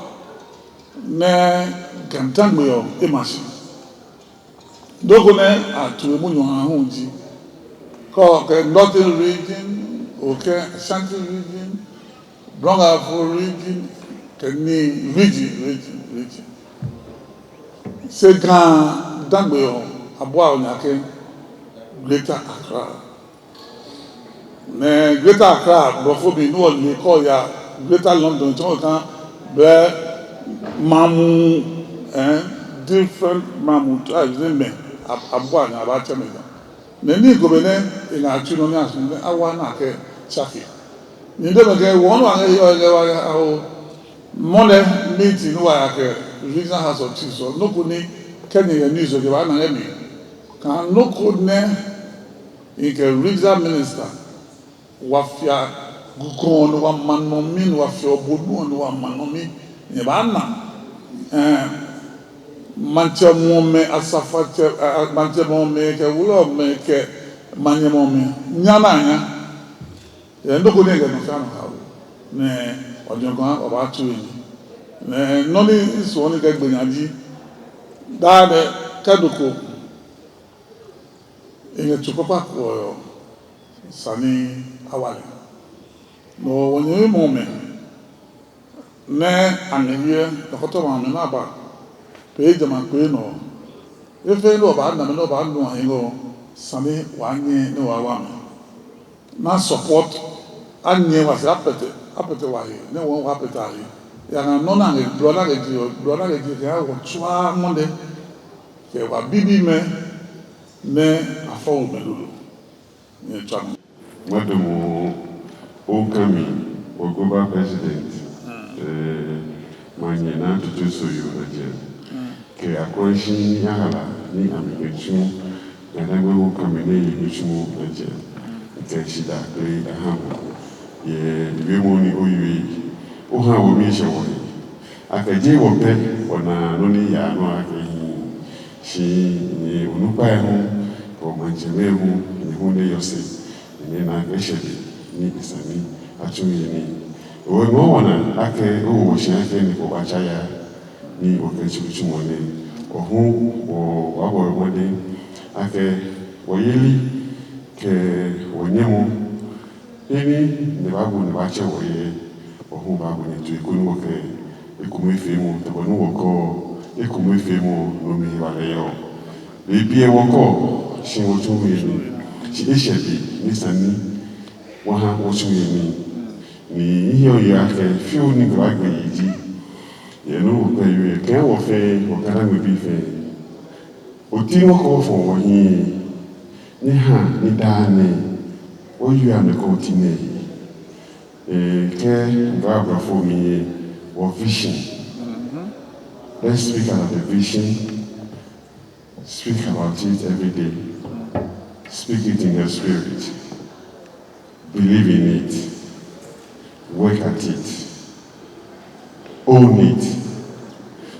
ne gantan me o emasi dogo ne atu emu nyo ahunji ko ke northern region okay Ashanti region Brongafo region ke ni region c'est grand dangbe o aboa onyake Greater Accra ne Greater Accra brofo bi no le call ya Greater London to kan be mamu different mamu tribes me aboa na ba cheme ne ni go be ne ina chuno ni asun awa na ke chafi ni de be ke won wa ga o mole meeting no wa ke regional house of chiefs no ko ni Kenya news o ke ba na emi kan no ko ne ike regional minister wafia gukon wa manomi wafia obonu wa manomi ne ba na manche mo me asafate manche mo me ke wulo me ke manye mo me nyana anya e ndoko ne ga no sana ha ne ojogan oba tu yi ne no ni so ni ga gbenyaji da de kadoko ene tukapa ko sani awale no wonye mo me ne aneye dokoto ma me na ba pe jama pe no efe no ba na me no ba no ahingo sane wanye ne wa wa na support anye wa se apete wa he ne won wa apete ari ya na no na nge brother ge ya wo twa monde ke wa bibi me ne afọ melulu ne twa
Madam Okami Ogoba president manyena tutu so yo na je ke akwanshi yahala ni amikechu yana gwe Okami ne yichu na je ke shida kre ahamu ye bemo ni oyiwe oha wo mi she wo akaje wo pe ona no ni ya no akayi shi ni onupa ehu ko manjeme ehu ni hu ne yose ni na geshede ni isami atumi ni o mo wona ake o wo shi ake ni ko bacha ya ni o ke chuchu mo ni o hu o wa bo mo de ake o yeli ke o nyemo eni ne ba bu ne ba che wo ye o hu ba bu ni tu ko ni wo ke ekumefe mu to no wo ko ekumefe mu no mi wa le yo e bi e wo ko shi wo tu mi ni shi e shebi ni sami wa ha wo tu ni hiyo yake fiu ni gba gbe yi ye no pe yo ke wo fe wo kara mi bi fe o ti wo ko fo wo yin ni ha ni da ni o yu ame ko ti ne ke gba gba fo mi or vision. Let's speak about the vision. Speak about it every day. Speak it in your spirit. Believe in it. Work at it. Own it.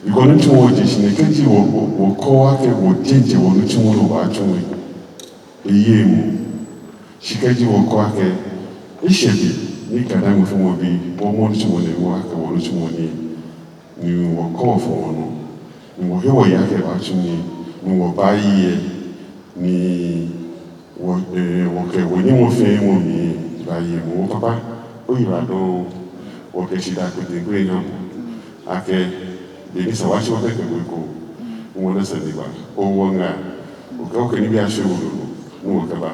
Because no tomorrow this nekeji wo ko ake wo jeje wo no tomorrow ba tunwe. Eye mu. Shikeji wo ko ake ishebi ni kada mo fun mo bi wo mo ni tumo ni wo aka wo tumo ni wo ko fo wono ni wo he wo ya ke ba tumi ni wo ba yi ni wo ke wo ni mo fe mo ni ba yi mo papa o yi ba do wo ke shi da ko te gbe yan ake de ni sa wa shi wo ke ko wo na se ni ba o wo nga o ke ni bi a she wo ni wo ke ba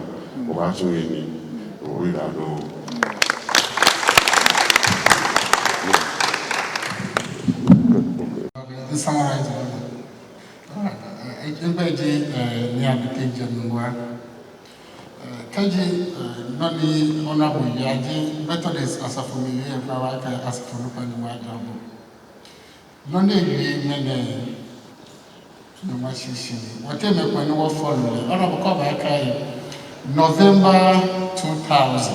o ba tumi ni o yi da do
summarize everybody near the page and KG Noni Honorable Yaji Methodist as a family and Faraka as a family. Noni Mene no Mashi. Whatever when you were following, Honorable Kobaka November 2000.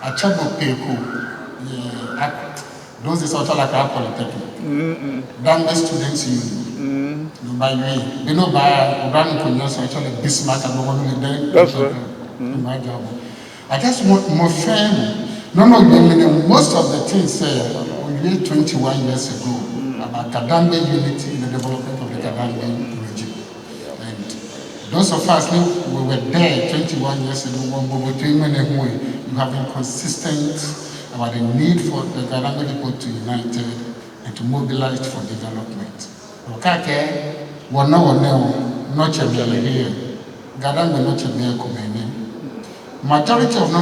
A Chabo Peku. Those is also like our polytechnic. Damn students union. By me, they know by running convenience actually Bismarck and one of the
That's right.
My job. I just want more firm. Most of the things we did 21 years ago about Kadambe unity in the development of the Kadambe region. And those of us who we were there 21 years ago, you have been consistent about the need for the Kadambe people to unite and to mobilize for development. Okay, one not here. Kadambe not here. Majority of no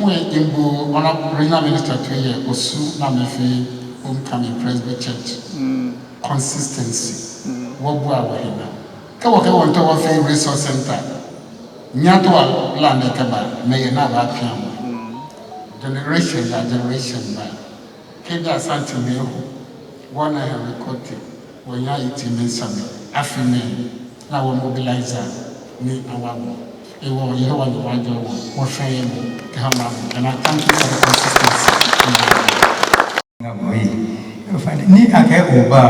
when Imbu Regional Minister 2 years Osu Namefi Homecoming Presby Church. Consistency. What boy were he now? Kawaka want to offer resource center. Nyato land kaba may never appear. Generation by Keda Santi Meho. One I have recorded when I eat in Sami. Afine. Now mobilizer. Ni awamu. You want the one job, more fame, and I thank you for the consistency.
Ni ake uba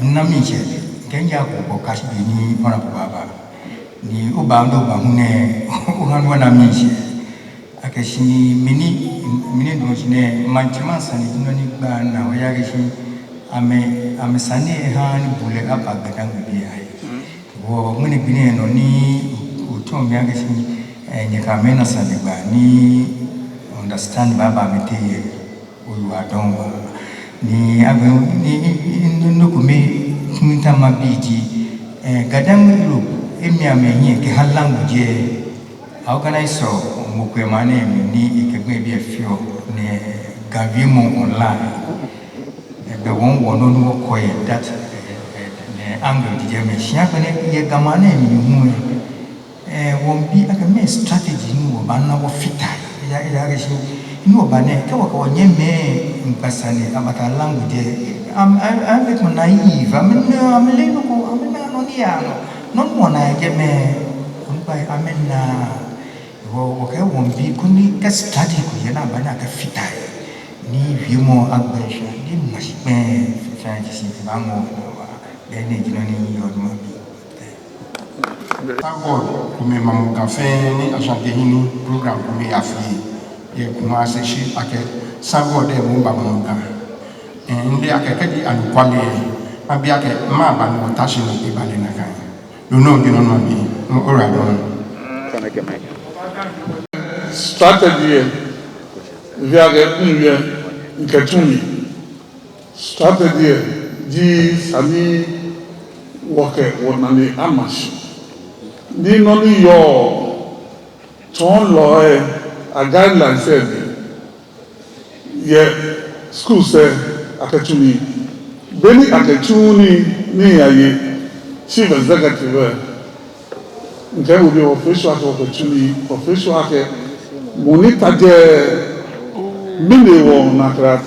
namiche Kenya ko kashi ni ona baba ni uba ndo ba hune uhanwa namiche akeshi mini do shine manchima sani ni ba na oyage shi ame sani ha ni bule apa gadangu bi ai wo muni bine no ni utombi yange si nyekamena saniba ni understand baba mete uyu adongo ni abe ni nukumi kumita mabiji Gadang Group, Emiame, Kehan language, organize so, Mukwemane, ni maybe a few, ne Gavimo online. The one who know quiet that angle the German Shiapane, Yagamane, won't be like a mere strategy, no, but now fita. No, but Kawaka, Yeme, in Passani, about a language. I'm naive. I'm a little, not one I get me. I mean, okay, won't be good. Study, you know, but not a fita. Ni vimo aggression, ni mashme franchise bango, then you know your money.
Agora, comer um café, a gente tem program comer a fui, e com a sexta aqui, sábado de um bagunça. E aqui de anuquale, a bia que maba no taxa no ibale na cá. You know, me, ora
strategy via nketumi strategy di sami woke wonani amash ni noni yo ton lo a guideline said ye school say aketumi beni aketuni ni aye chief executive nke wo bi official ake monitor je mini wo nakra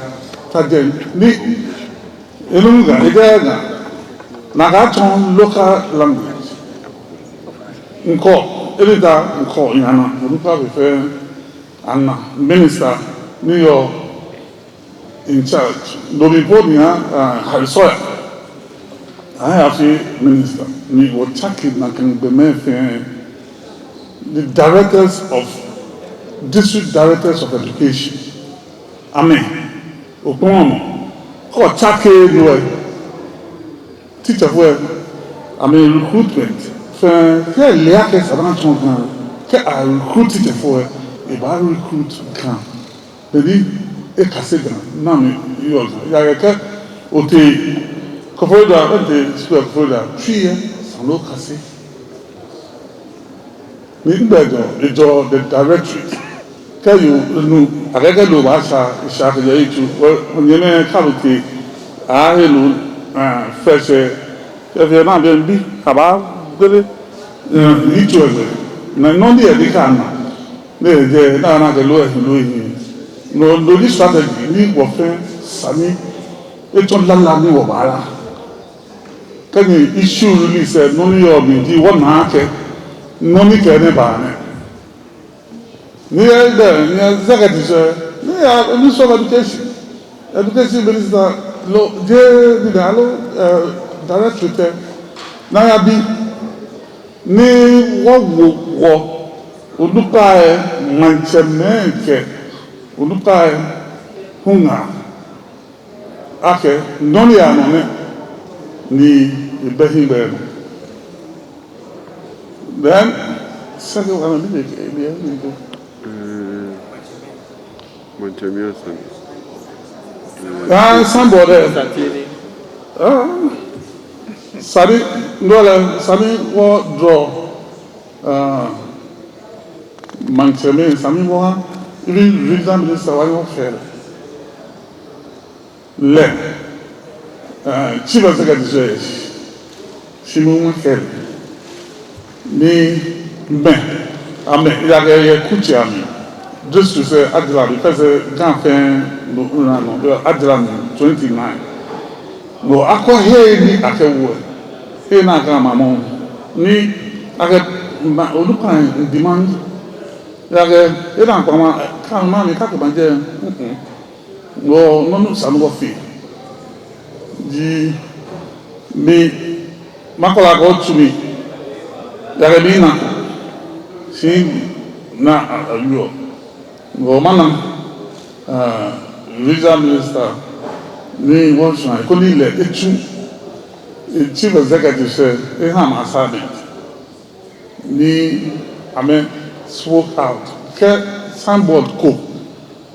taje ni elunga idega nagaton local language nko elita nko yana onupa be anna minister new york in charge do report ya harisoya I have a minister ni wo chaki na kan be mefe the directors of district directors of education amen okomo ko chake no teacher for amen recruitment for le ake saban ton kan ke a recruit teacher for e ba recruit kan dedi e kasega na me yo ya ka ote ko fo da ante school ko da trie san lo kase ni do the directorate tell you no agege lo ba sa isha je itu nyene kaluti a helu fese e na be bi aba gele itu na no di e kana ne je na ke lo yi no di strategy ni wo fe sami e ton lala ni wo bara kan issue release no ni yo bi di won na ke no ni ke ne ba ne ni executive ni minister of education minister lo je ni da lo director na ya bi ni wo onupa manchemeke onupa hunga ake no ni ano ne ni ibehi be then second one ni be
Montemiasan.
Somebody. Sari, no, Sami will draw. Montemiasan, Sami will even reason this away of fair. Le. Chief Executive, she won't fail. Ni me. Amen. Yage Kuchiami. Just to say Adela, because Ganfen no Adela 29. No, ako he ni akewo. He na ka mamo. Ni ake olukan demand. Yage e na kwa ma kan ma ni ka ko banje. No sanu go fi. Di mi makola go to me. Yage bi na. Si na yo. Romana visa minister ni wonshina ko ni le etu chief executive say e ha ma assignment ni amen spoke out ke signboard ko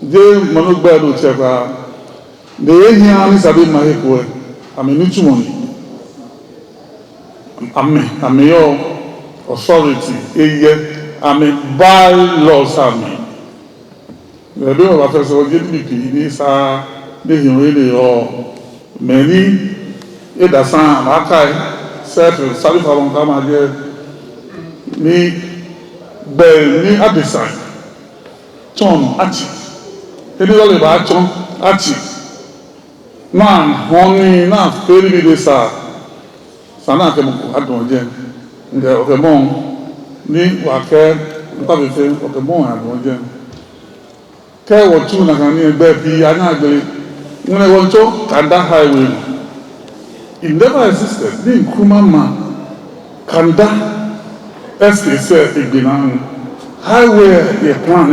de monogba do cheba de ehia ni sabi ma he ko amen ni tumo ni àmì yọ authority eye àmì bylaws àmì ẹbí wọn bá fẹ́ sọ jpp ní sáà léhìn orílẹ̀ ọ mẹ́rin ìdásán àmáká sẹ́ẹ̀tì sárífàwọn ká máa jẹ́ ní bẹ́ẹ̀ ní àdìsàn tọ́n àti ẹni lọ́lẹ̀ bá tọ́n àti náà wọ́n ní náà fẹ́ẹ́ níbi lè sà sànà àkẹ́mọ̀kọ̀ àdùnjẹ́ ǹjẹ́ ọ̀kẹ́mọ̀ ní wàkẹ́ nípàfẹ́fẹ́ ọ̀kẹ́mọ̀ àdùnjẹ́ kẹ́wọ̀ tún nàkà ní ẹgbẹ́ bí anáàgbẹ̀rẹ̀ wọn ẹ̀wọ̀n tó Kanda highway it never existed ní Nkrumah ma Kanda ẹsẹ̀ ìgbìnà highway yẹ plan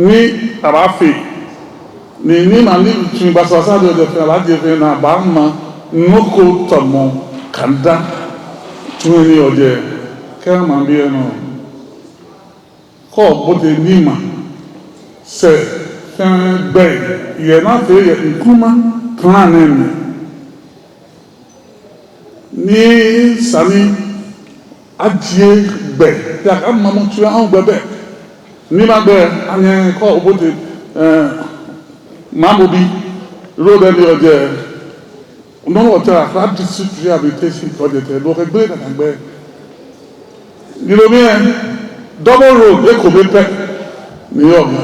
ní àbáfẹ́ ní ma ní tún basawasa de ọjọ́ fẹ́ alájẹ fẹ́ náà bá ń ma nnukwu tọmọ Kanda tún ní ọjọ́ kẹ́rẹ́ máa bí ẹnu kọ́ bóde ní ma sẹ fẹ́ẹ́ bẹ́ẹ̀ yẹ náà fẹ́ yẹ Nkrumah plan ẹ̀mí ní sani adìẹ gbẹ yà ká mọ̀mọ́ tu àwọn gbẹ bẹ́ẹ̀ ní ma gbẹ anyẹ kọ́ bóde Mamobi road ẹni ọjọ́ ọ̀nà ọ̀tẹ̀ àkàrà district rehabilitation project ẹ̀ lọ́kẹ́ gbé kàkàgbẹ́ nílòmí ẹ̀ double road Èkó bẹ́pẹ́ ní ọ̀gá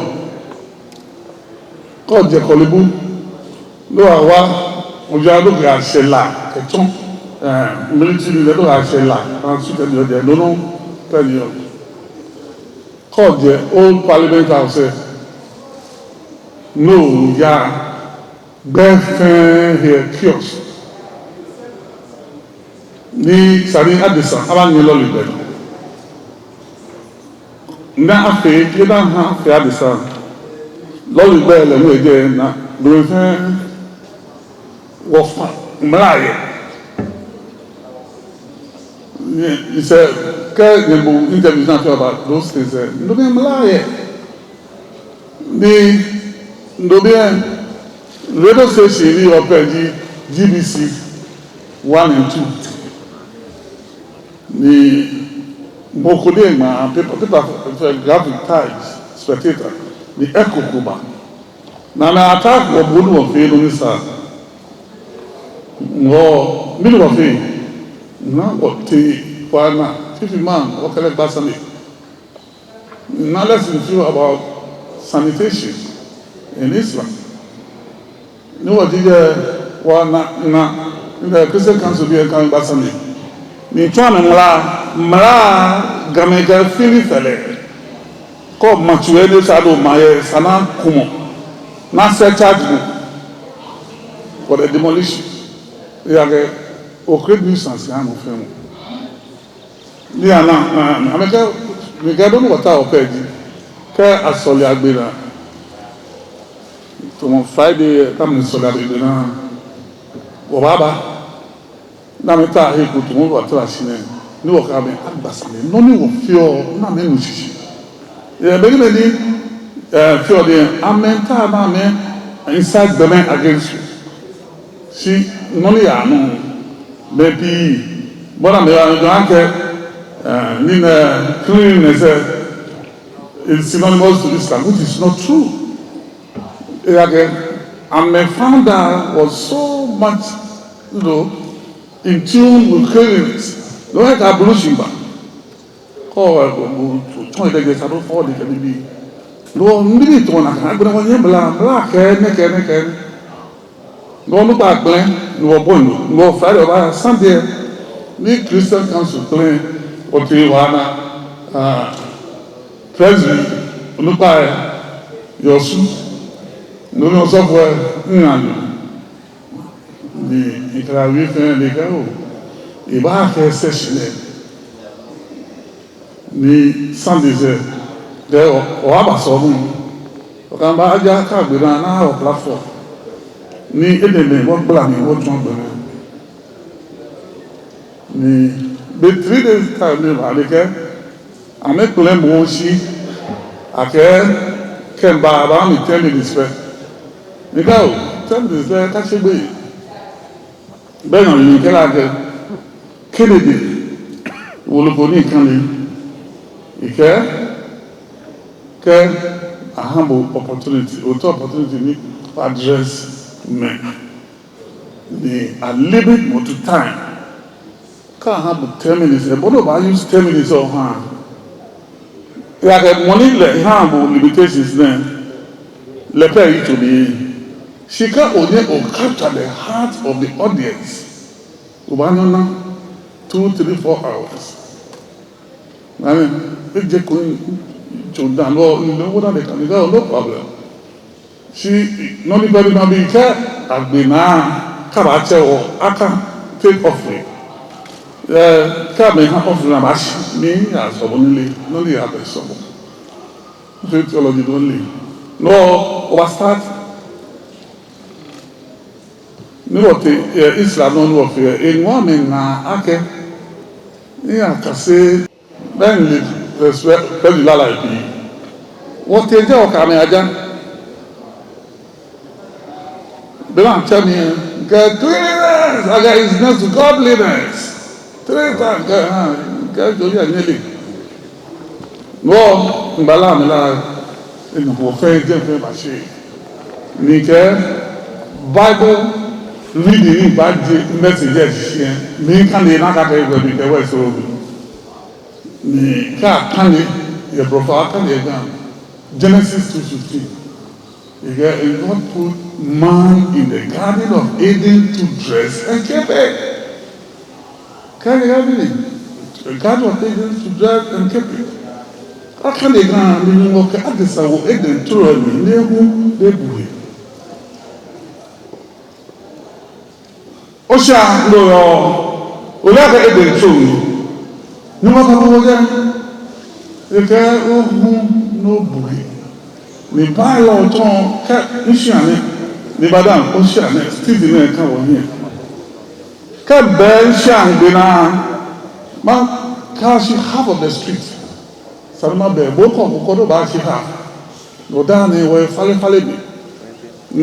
kọ́ jẹ́ kọlíbú ló wà wá ojú alóògbé àṣẹlà ẹ̀tún military lẹ́dọ̀ àṣẹlà transfer ní ọjọ́ lónà pẹ̀lú ọ̀gá kọ́ jẹ́ old parliament house no ya gbẹ́fẹ́ here kiosk ní sani adisa abáyé lọ́lù bẹ̀rẹ̀ ní afẹ́ yídá ha afẹ́ adisa lọ́lù bẹ̀rẹ̀ lẹ́nu ẹ̀jẹ̀ na gbẹ́fẹ́ wọ́fà mìláyẹ̀ ìṣẹ́ kẹ́ yẹ̀bù interview náà fẹ́ about those things ẹ̀ ndóbi mìláyẹ̀ ní ndóbi ẹ̀ radio station ní ọ̀pẹ̀ di GBC 1 and 2 ní mokode ẹ̀gbà paper graphic times Spectator ní Echo Kuba na na attack wọ bọ́ọ̀lù ọ̀fẹ́ lórí sáà wọ mílíọ̀nù ọ̀fẹ́ náà wọ̀ tẹ́ wàhánà fífi máa wọ́kẹ́lẹ́ gbá sani now let's review about sanitation in Islam ní wọ́n jíjẹ́ wọ́n na nígbà Christian Council bí ẹ̀ka ìgbà sani ní tí wọ́n mìíràn gàmẹ̀gà fílì fẹ̀lẹ̀ kọ́ màtúwẹ́ ní sàdó mayẹ sànà kùmọ̀ náà sẹ́ charge book for the demolition yàgẹ̀ òkè nuisance yà mọ̀ fẹ́ mu ní àná àmẹ́kẹ́ nìkẹ́ ló ń wọ́ta ọ̀pẹ́ yìí kẹ́ àsọ̀lẹ̀ àgbèrè tòmọ̀ Friday táwọn ìsọ̀lẹ̀ àgbèrè náà wọ̀ bàbá náà mi ta àhẹ́kù tòmọ̀ wọ́ta àṣìlẹ̀ ní wọ́ka mi àgbàsílẹ̀ lọ́ní wọ̀ fíọ́ náà mi nù ṣìṣì ìyẹ̀bẹ̀rẹ̀ mi ní fíọ́ di amẹ́ntà náà mi inside gbẹ̀mẹ́ against you sí nọ́ní àánú bẹ́ẹ̀ bí bọ́dà mi wà ní ọjọ́ ànkẹ́ nínú cleanliness is synonymous to Islam, which is not true. And my founder was so much, in tune with cleanliness. No like abolition ba. Tọ́n ìdẹ́gbẹ̀ sábà fọ́ọ̀dì kẹ́lí bí. Lọ níbi ìtọ́ náà kàn ágbẹ́ni wọ́n yẹn bla kẹ́ẹ̀kẹ́ẹ̀kẹ́. Lọ nípa àgbẹ̀ ni wọ́n bọ̀ ní. Lọ Friday ọba Sunday ní Christian Council clean ọtí wàhánà treasury nípa ẹ̀ yọ̀sù lórí ọ̀sọ́fọ̀ ẹ̀ ńlànà ní ìkàràwé fẹ́rẹ̀ lè gẹ́rò ìbá àkẹ́ sẹ́ṣìlẹ̀ ní Sunday jẹ́ ọ̀hábàsọ́rùn ọ̀kan bá ajá káàgbèrè náà ọ̀ platform ní èdèlè wọ́n gbọ́là ní wọ́n tún ọgbẹ̀rẹ̀ ní the 3 days time ní àríkẹ́ àmẹ́kùnlẹ̀ mọ́ sí àkẹ́ kẹmbà àbámi 10 minutes fẹ́ nígbà ò 10 minutes fẹ́ káṣẹ́gbé bẹ́ẹ̀ náà ní kẹ́lá kéde wọlọ́pọ̀ ní ìkànnì ìkẹ́ kẹ́ àhàbò opportunity òótọ́ opportunity ní address men ní a limit more to time ká àhàbò 10 minutes ẹ̀ bọ́dọ̀ bá use 10 minutes ọ̀hán ìyàkẹ́ money lẹ̀ àhàbò limitations náà lẹ́pẹ́ yìí tó ní ṣìkà òye ò capture the heart of the audience òbánọ́ná 2, 3, 4 hours àmì ìjẹ́ kò Jordan, what are they coming? No problem. She not even now be care. I've been karache or aka take offering. Come and offering a mash me as only have a song. Theology only. No, over start. No, Islam no warfare. In one in ake. Yeah, can say then pẹ̀lú lára ìbí wọ́n tẹ́ jẹ́ ọkà mi ajá bílá ń tẹ́ mi get 3 years aga is next to godliness 3 times get jòyí ẹ̀yẹ́lẹ̀ wọ́n ìgbàlá mi lára ìgbò fẹ́ jẹ́ fẹ́ bá ṣe ní kẹ́ Bible reading ìgbà jẹ́ message ẹ̀ ṣiṣẹ́ ní kàní nákàtà ìgbà mi kẹwẹ́ ìṣòro mi ni ká kánì yẹ̀bùrọ̀fà kánì ẹ̀gá Genesis 2:15 ìgbà God put man in the garden of Eden to dress and keep it kánì ẹ̀gá the garden of Eden to dress and keep it ká kánì ẹ̀gá nínú ọkọ̀ àdìsàwò Eden tó rẹ̀ ní ẹ̀hún lẹ́bùwé ó ṣe àlọ́ olóòkè Eden tó ní ní wọ́n kọ́ wọ́n jẹ́ ẹ̀kẹ́ ogun n'óbùrí ní báyọ̀ ọ̀tọ́ kẹ́ ìṣàní ní Ìbàdàn ó ṣàní steve náà ẹ̀ka wọ́n yẹn kẹ́ bẹ́ẹ̀ ṣàǹgbé náà má ká ṣe half of the street sàrìmá bẹ́ẹ̀ bó kọ̀ kókó tó bá ṣe half lọ́dá ni wọ́n falẹ́falẹ́ mi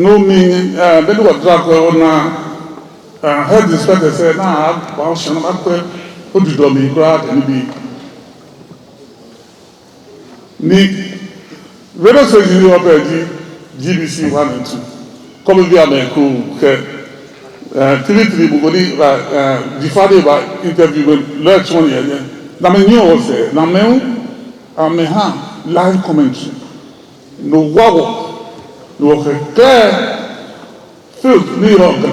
nómi bẹ́ẹ̀ ni wọ́n dúró àpẹ ọ̀nà health inspector sẹ́ náà àwọn ṣẹ̀nà má pẹ́ ó dùdọ̀ mi kúrò níbi ní radio station ní ọ̀pẹ̀ GBC 1 and 2 kọ́mí bí àmì ẹ̀kọ́ kẹ́ 3 gbogbo ní jìfádé bá interview lẹ́ẹ̀tún wọn yẹn na mi ní ọ̀sẹ̀ na mẹ́wọ́n àmì hàn live commentary ní wáwọ̀ ní ọ̀kẹ́ kẹ́ field ní ìrọ̀gà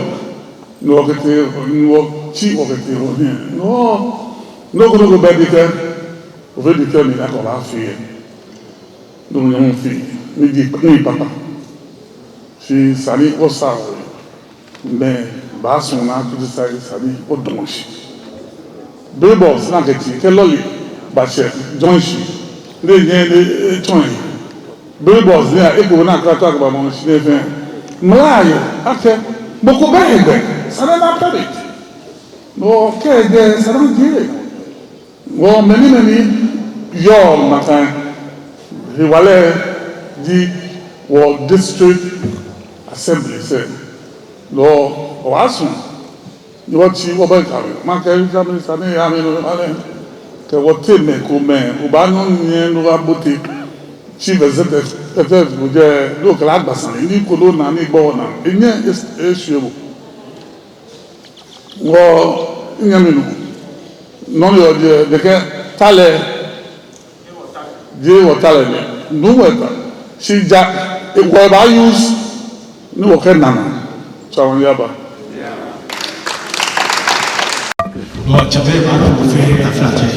ní ọ̀kẹ́tẹ̀ ní ọ̀kí ọ̀kẹ́tẹ̀ ọ̀hìn n'ogonogo bẹ́ẹ̀ dikẹ́ òfé dikẹ́ ní akọ̀lá fi ẹ̀ lóun yẹn ń fi ní ìpapà fi sàní ó sàwọ̀ mẹ́ bá sùn náà tó ti sáré sàní ó dùn sí bíbọ̀ sínú àkẹ́tì kẹ́ lọ́lì bàṣẹ jọ́ǹsì lè yẹn lè tún ẹ̀ bíbọ̀ sí ẹ̀kọ́ náà kí wọ́n àgbà sí ẹ̀fẹ́ mọ́láyọ̀ akẹ́ gbogbo bẹ́ẹ̀ gbẹ̀ sáré náà pẹ̀lẹ̀ wọ́n kẹ́ẹ̀gẹ́ sáré díẹ̀ wọ́n mẹ́ni yọ màkà ìwàlẹ̀ di wọ́n district assembly sẹ́ lọ ọ̀wásùn ni wọ́n ti wọ́n bá ìkàwé máa kẹ́rí sábẹ́ sáré àmì ìrọ̀lẹ́ kẹwọ́ tí mẹ́kọ́ mẹ́ ọba ní yẹn ló wá bóte chief executive kò jẹ́ lóòkèlá àgbàsàn ní kòló náà ní gbọ́ náà ìyẹn èṣù ewu wọ́n ìyẹn mìíràn nọ́ọ̀lì ọ̀dẹ̀ dẹ̀kẹ́ tálẹ̀ jẹ́ wọ̀ tálẹ̀ ní núwọ̀ ẹ̀ta ṣì já wọ̀ bá use ní wọ̀kẹ́ nànà ṣàwọn yaba.
lọ́wọ́ jẹ́bẹ́ bá tó fẹ́ tafilajẹ́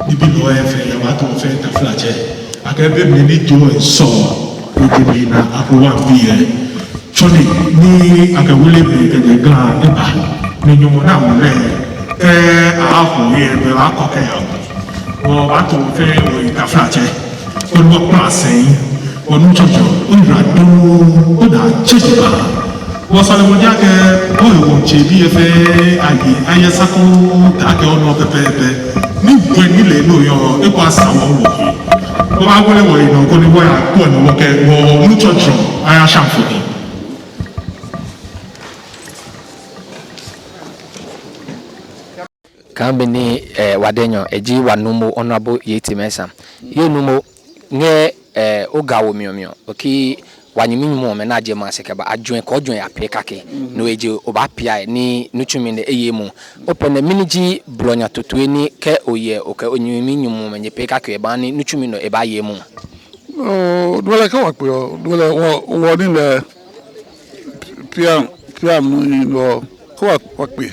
níbi lọ́wọ́ ẹ̀fẹ̀ yẹn bá tó fẹ́ tafilajẹ́ akẹ́bẹ́ mi ní tó ẹ̀ sọ ojú mi na àbúwá bí rẹ̀ tọ́ni ní akẹ́wọlé mi gẹ̀gẹ̀ gan ẹ̀bà ní nyɔmɔ náà wọlé ẹ àhùn yẹn bẹ wà kọkẹ yà wọ wà tó fẹ wọ ìtafilajẹ olùwọ kúrò àsẹyìn wọn jọjọ olùrà tó ó nà jẹjẹ bá wọn sọ wọn jáde wọn ìwọ jẹ bí ẹfẹ àyè ayẹsàkó dàgẹ ọ̀nà pẹpẹpẹ ní ìgbẹ nílẹ̀ lóyọ ẹkọ àsàwọn wọ wọn bá wọlé wọ ìnà kó ní wọn yà kó ẹnu wọkẹ wọ olùjọjọ ayé aṣàǹfọ̀dì.
kambe ni wadenyo eji wanumo honorable Yeti Mensah ye numo nge ogawo miomio oki wanyiminyumo me na je masekeba adwen ko adwen apekake no eje obapia ni nutumi ne eyemu opene miniji blonya totue ni ke oye oke onyiminyumo me nyepekake ba ni nutumi no eba yemu
dole ka wa pio dole wo ni le pia no ko wa pio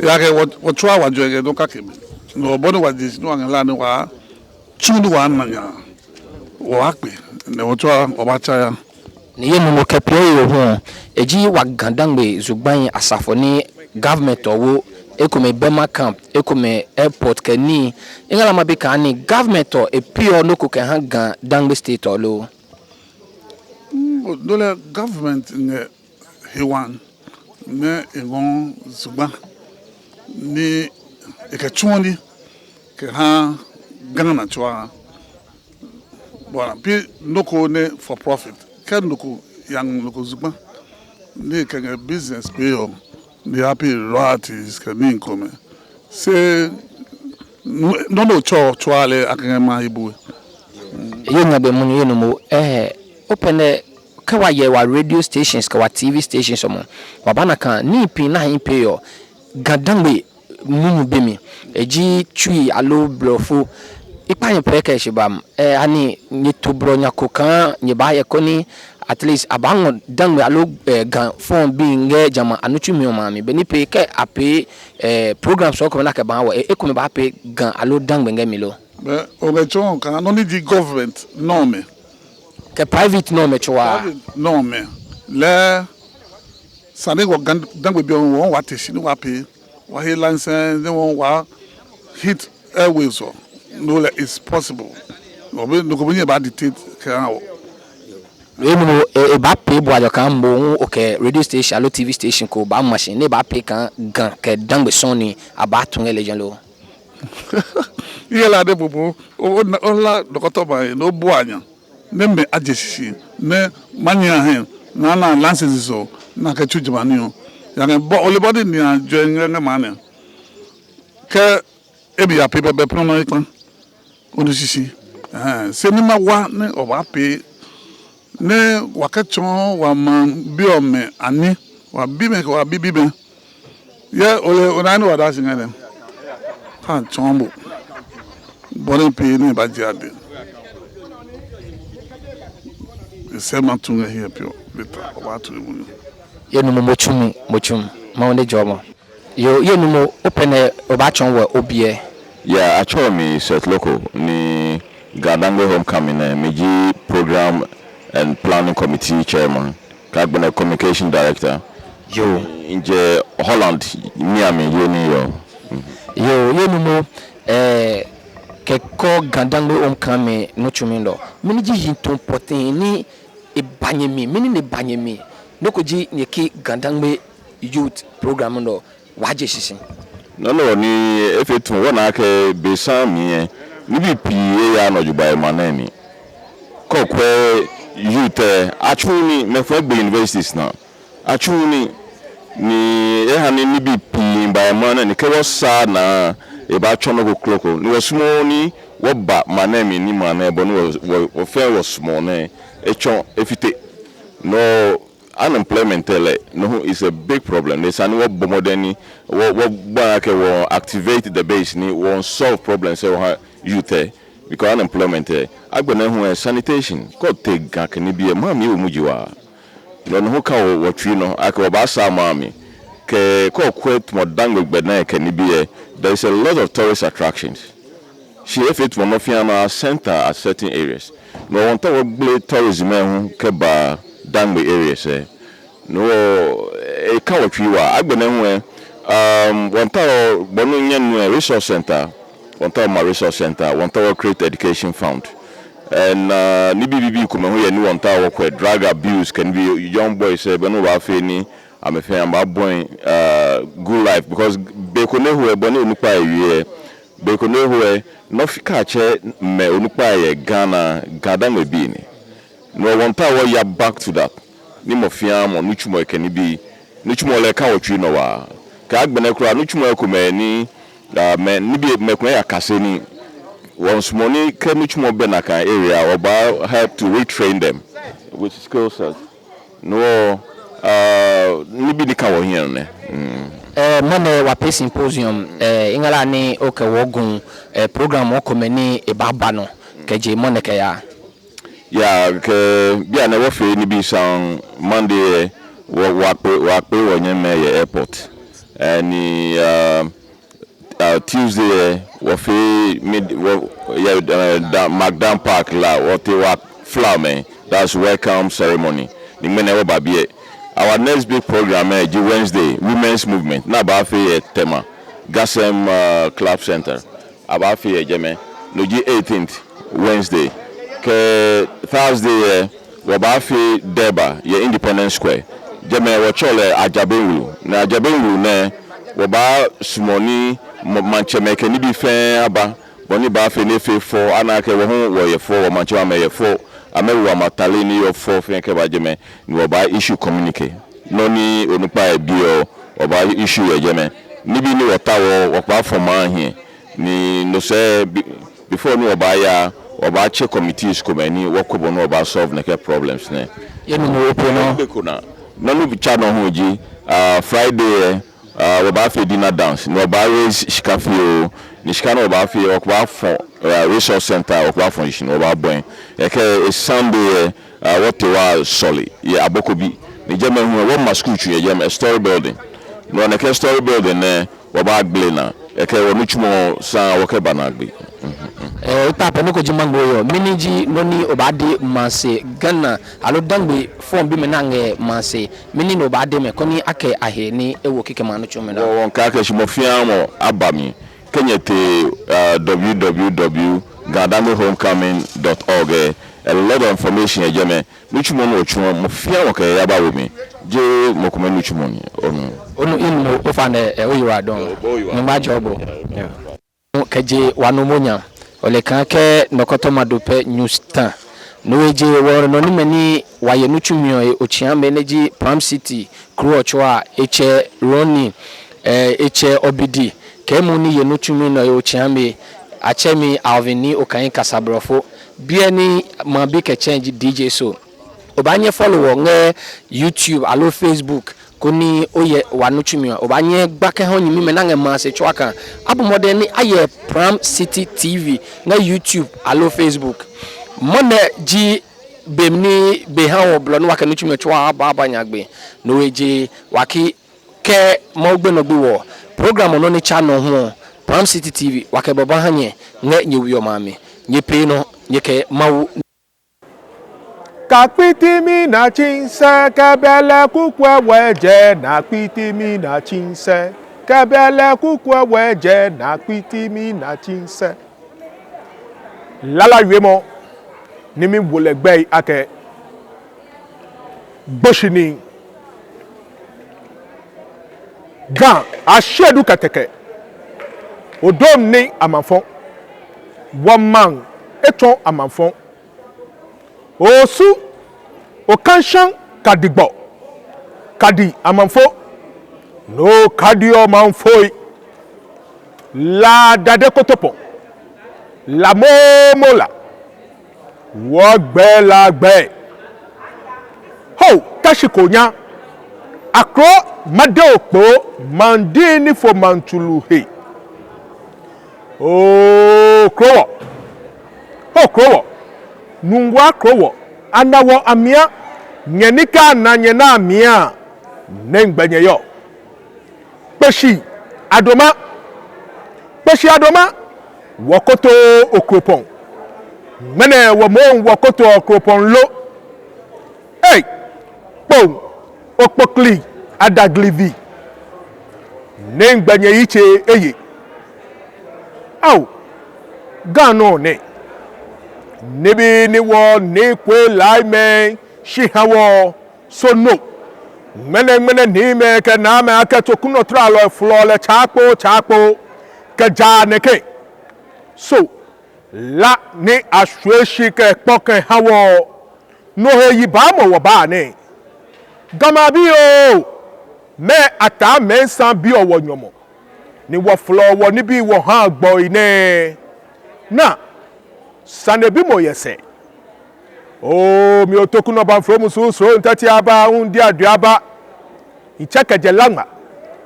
ya ke wo twa wa jwe no ka ke no bono wa dis no an la no wa chunu wa na ya wa pio ne wo twa obacha ya
ni yenu mo kepio yo ho eji wa gandangbe zugban asafo ni government owo ekome Bema camp ekome airport kani ingala mabika ni government o epio no ko kan gan dangbe state olo
dole government ne hewan ne engon zugban ni ekachuni ke ha gana na chwa bona pi noko ne for profit kan noko yang noko zugban ni kan business pay o ni happy royalties kan ni come se no chwa le akan ma ibu
yenga be mun yenu mo opene kawa ye wa radio stations kawa TV stations mo wabana kan ni pin na hin pay yo gadangbe mumu bemi eji tui alo blofo ipa preka shibam ani ni to bronya kokan ni ba ye koni at least abango dangbe alo gan phone bi nge jama anutumi o mami beni pe ke ape program so ko na ke ban wa ekumi ba pe gan alo dangbe nge milo
be o be chon kan no ni di government no me
ke private no me chwa
no me le sane go dangbe bi won wa teshi ni wa pe wa he license they won wa hit airways so no like it's possible no be no go be about dictate kan
emu e ba pe bo ajo kan mo okay radio station alo TV station ko ba machine ne ba pe kan gan ke dangbe soni aba tun elejan lo
yela de bobo o la dokoto ba no bo anya ne me ajesisi ne manya hen na license so na ka chujimani o ya ne bo olebody ni ajo nge mane ke ebi ya pe be prono ikan onisisi se ni ma wa ne o ba pe ne wakachon wa man bi o me ani wa bi me ko wa bi be ye ole onani wa da singa dem kan chombo bore pe ni ba jade se ma tunga here pio beta o ba tu mu
yenu mo mochum ma one jomo yo yenu mo opene obachon wa obie
yeah actually me set local ni Gadangbe homecoming meji program and planning committee chairman kagbena communication director
yo
inje Holland Miami
yo yenu mo keko Gadangbe homecoming no chumindo miniji hinton potin ni ibanyemi mini ne banyemi nokoji nyeki Gadangbe youth program ndo waje sisi
no ni efetu wona ke besami ni bi pie ya no juba manani kokwe youth achuni me for universities na achuni ni ehani ni bi pie by manani ke wosa na e ba chono go kloko ni wosumo ni woba manami ni manebo ni wo fe wosmo na echon efite no unemployment no is a big problem. There's an what bomodeni will activate the base ni won't solve problems so youth because unemployment agbena sanitation could take can be a mami umujiwa no who ka what you know akobasa mami ke ko quit modango gbena can be there is a lot of tourist attractions she if it one of center at certain areas no want to tourism ke ba Dangbe areas no e ka watwiwa agbena hu wanta bonu nyen resource center wanta ma resource center wanta create education fund and ni bibibi kuma hu ye ni wanta wo drug abuse can be young boys benu wa fe ni amefe amba boy good life because bekone hu e bonu onupa ewie bekone hu no fika che me onupa ye Ghana Gadangbe bi ni no wanta wo ya back to that ni mofia mo nuchumo ekeni bi nuchumo le ka otwi no wa ka agbene kura nuchumo ekomani men nibi mekwe akaseni once money kemuch mo benaka area about help to retrain them with skill sets no nibi ni kan wo here ne
mane wa pe symposium ingala ni oke wogun program okomeni ebaba no keje moneke ya
ke bia na wo fe ni bi san Monday wa pe wo nyeme airport and Tuesday wo fe mid Macdam Park la what wa flower that's welcome ceremony ni mene wo ba bie our next big program is Wednesday women's movement na ba fe tema Gasem Club Center aba fe jeme no ji 18th Wednesday ke Thursday wo ba fe Deba ye Independence Square jeme wo chole Ajabenwu na Ajabenwu ne wo ba smoni mancheme ke ni bi fe aba boni ba fe ne fe for anake wo ho wo ye for wo manchema me ye for amewa matale ni yo for fe ke ba jeme ni wo ba issue communicate no ni onupa e bio wo ba issue ye jeme ni bi ni wota wo pa for man here ni no say before ni wo ba ya wo ba che committees ko mani wo ko bo no ba solve na ke problems ne
ye no mo open no
be ko na no no bi cha no ho ji Friday wo ba fe dinner dance no ba raise shikafio ni shikano ba fe wo ba for resource center wo ba for shi no ba bon e ke Sunday what was solid ye abokobi ni jema hu wo ma school chu ye jema story building no na ke story building ne wo ba gble na e ke wo nuchumo san wo ke banagbe
papa no ko jima ngoyo miniji noni obade manse Ghana alo dangbe form bi menange manse mini no obade me koni ake aheni ewo keke manu chume na
won ka ke shimofia mo abami kenyete www.gadamehomecoming.org a lot of information ejeme nuchumo no chumo mofia wo ke yaba wo mi je mokuma nuchumo ni
onu inu ofane oyiwa don no ma jobo keje wanomonya ole kanke nokoto madope newstan noweje woro no ni mani waye nuchumio ochia meneji Pram City Kruochwa eche Roni eche Obidi kemu ni ye nuchumi no ochia me achemi Alvini okan kasabrofo bieni mabike change DJ so obanye follow nge YouTube alo Facebook koni oye wanuchumio obanye gbake ho nyimi menange mase chwaka abomode ni aye Pram City TV na YouTube alo Facebook mone ji bemni beha oblo no waka nuchumio chwa abanyagbe no weje waki ke mogbe no gbe wo program no ni channel ho Pram City TV wake baba hanye nge nyewiyo mame nyepe no nyeke mawu
Kakpitimi na chinse kebele kukwe weje na kpitimi na chinse kebele kukwe weje na kpitimi na chinse lala yemo nimi wolegbe ake boshini gan ashedu kateke odom ni amanfon woman eton amanfon osu okanshan kadigbo kadi amanfo no kadio manfoi la dade kotopo la momola wogbe la gbe ho kashikonya akro made opo mandini fo mantulu he o krowo nungwa krowo anawo amia nyenika na nyena amia nengbenye yo peshi adoma wokoto okropon mene wo mo wokoto okropon lo hey pon okpokli adaglivi nengbenye iche eye au gano ne nibi ni wo ni kwe laime shihawo so no mene ni me ke na me aka to kuno tralo flole chapo ke ja ne ke so la ni ashweshi ke poke hawo no he yi ba mo wo ba ne gama bi o me ata me san bi owo nyomo ni wo flo wo ni bi wo ha gbo ine na sanebi mo yese o mi otoku no ban from so ntati aba undi aduaba icheke jelanga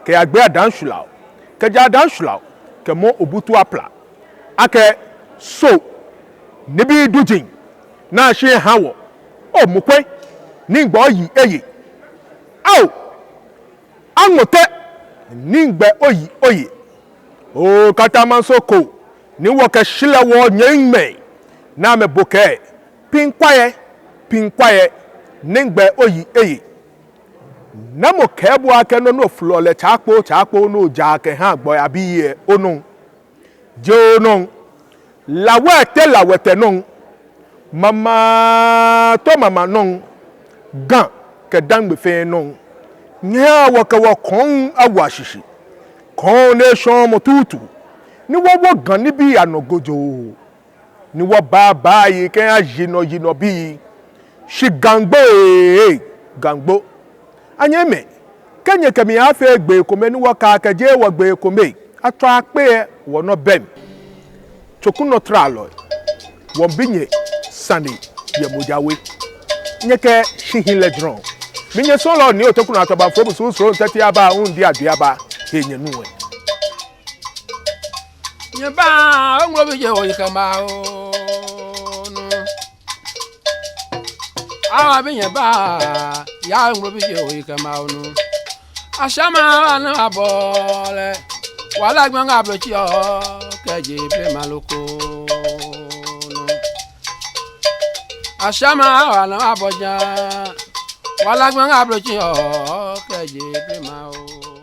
ke agbe adanshula ke jadanshula ke mo obutu apla ake so ni bi dujin na hye hawo o mukwe ni ngbo yi eye au angote ni ngbe oyi o katamansoko ni wo ke shile wo nyenme na me boke pinkwaye ni ngbe oyi eye na mo kebu ake no flo le chakpo no ja ke ha gbo ya bi onu jonon lawete non mama non gan ke dangbe fe non nya waka wa kon awashishi kon nation motutu ni wo gan ni bi anogojo ni wo ba yi ke ajino bi shi gangbo anyeme kenye kemi afa gbe kome ni wo ka keje wo gbe kome atwa pe wo no bem chokuno tralo wo binye sani ye mojawe nyeke shihile dron minye solo ni otokuno atoba fo so ntati aba undi aduaba enye nuwe
nye ba ngro bi je wo ikama o no awa bi nye ba ya ngro bi je wo ikama o no ashama na abole wala gbanga blochi o keje ple maloko no ashama na aboja wala gbanga blochi o keje ple ma o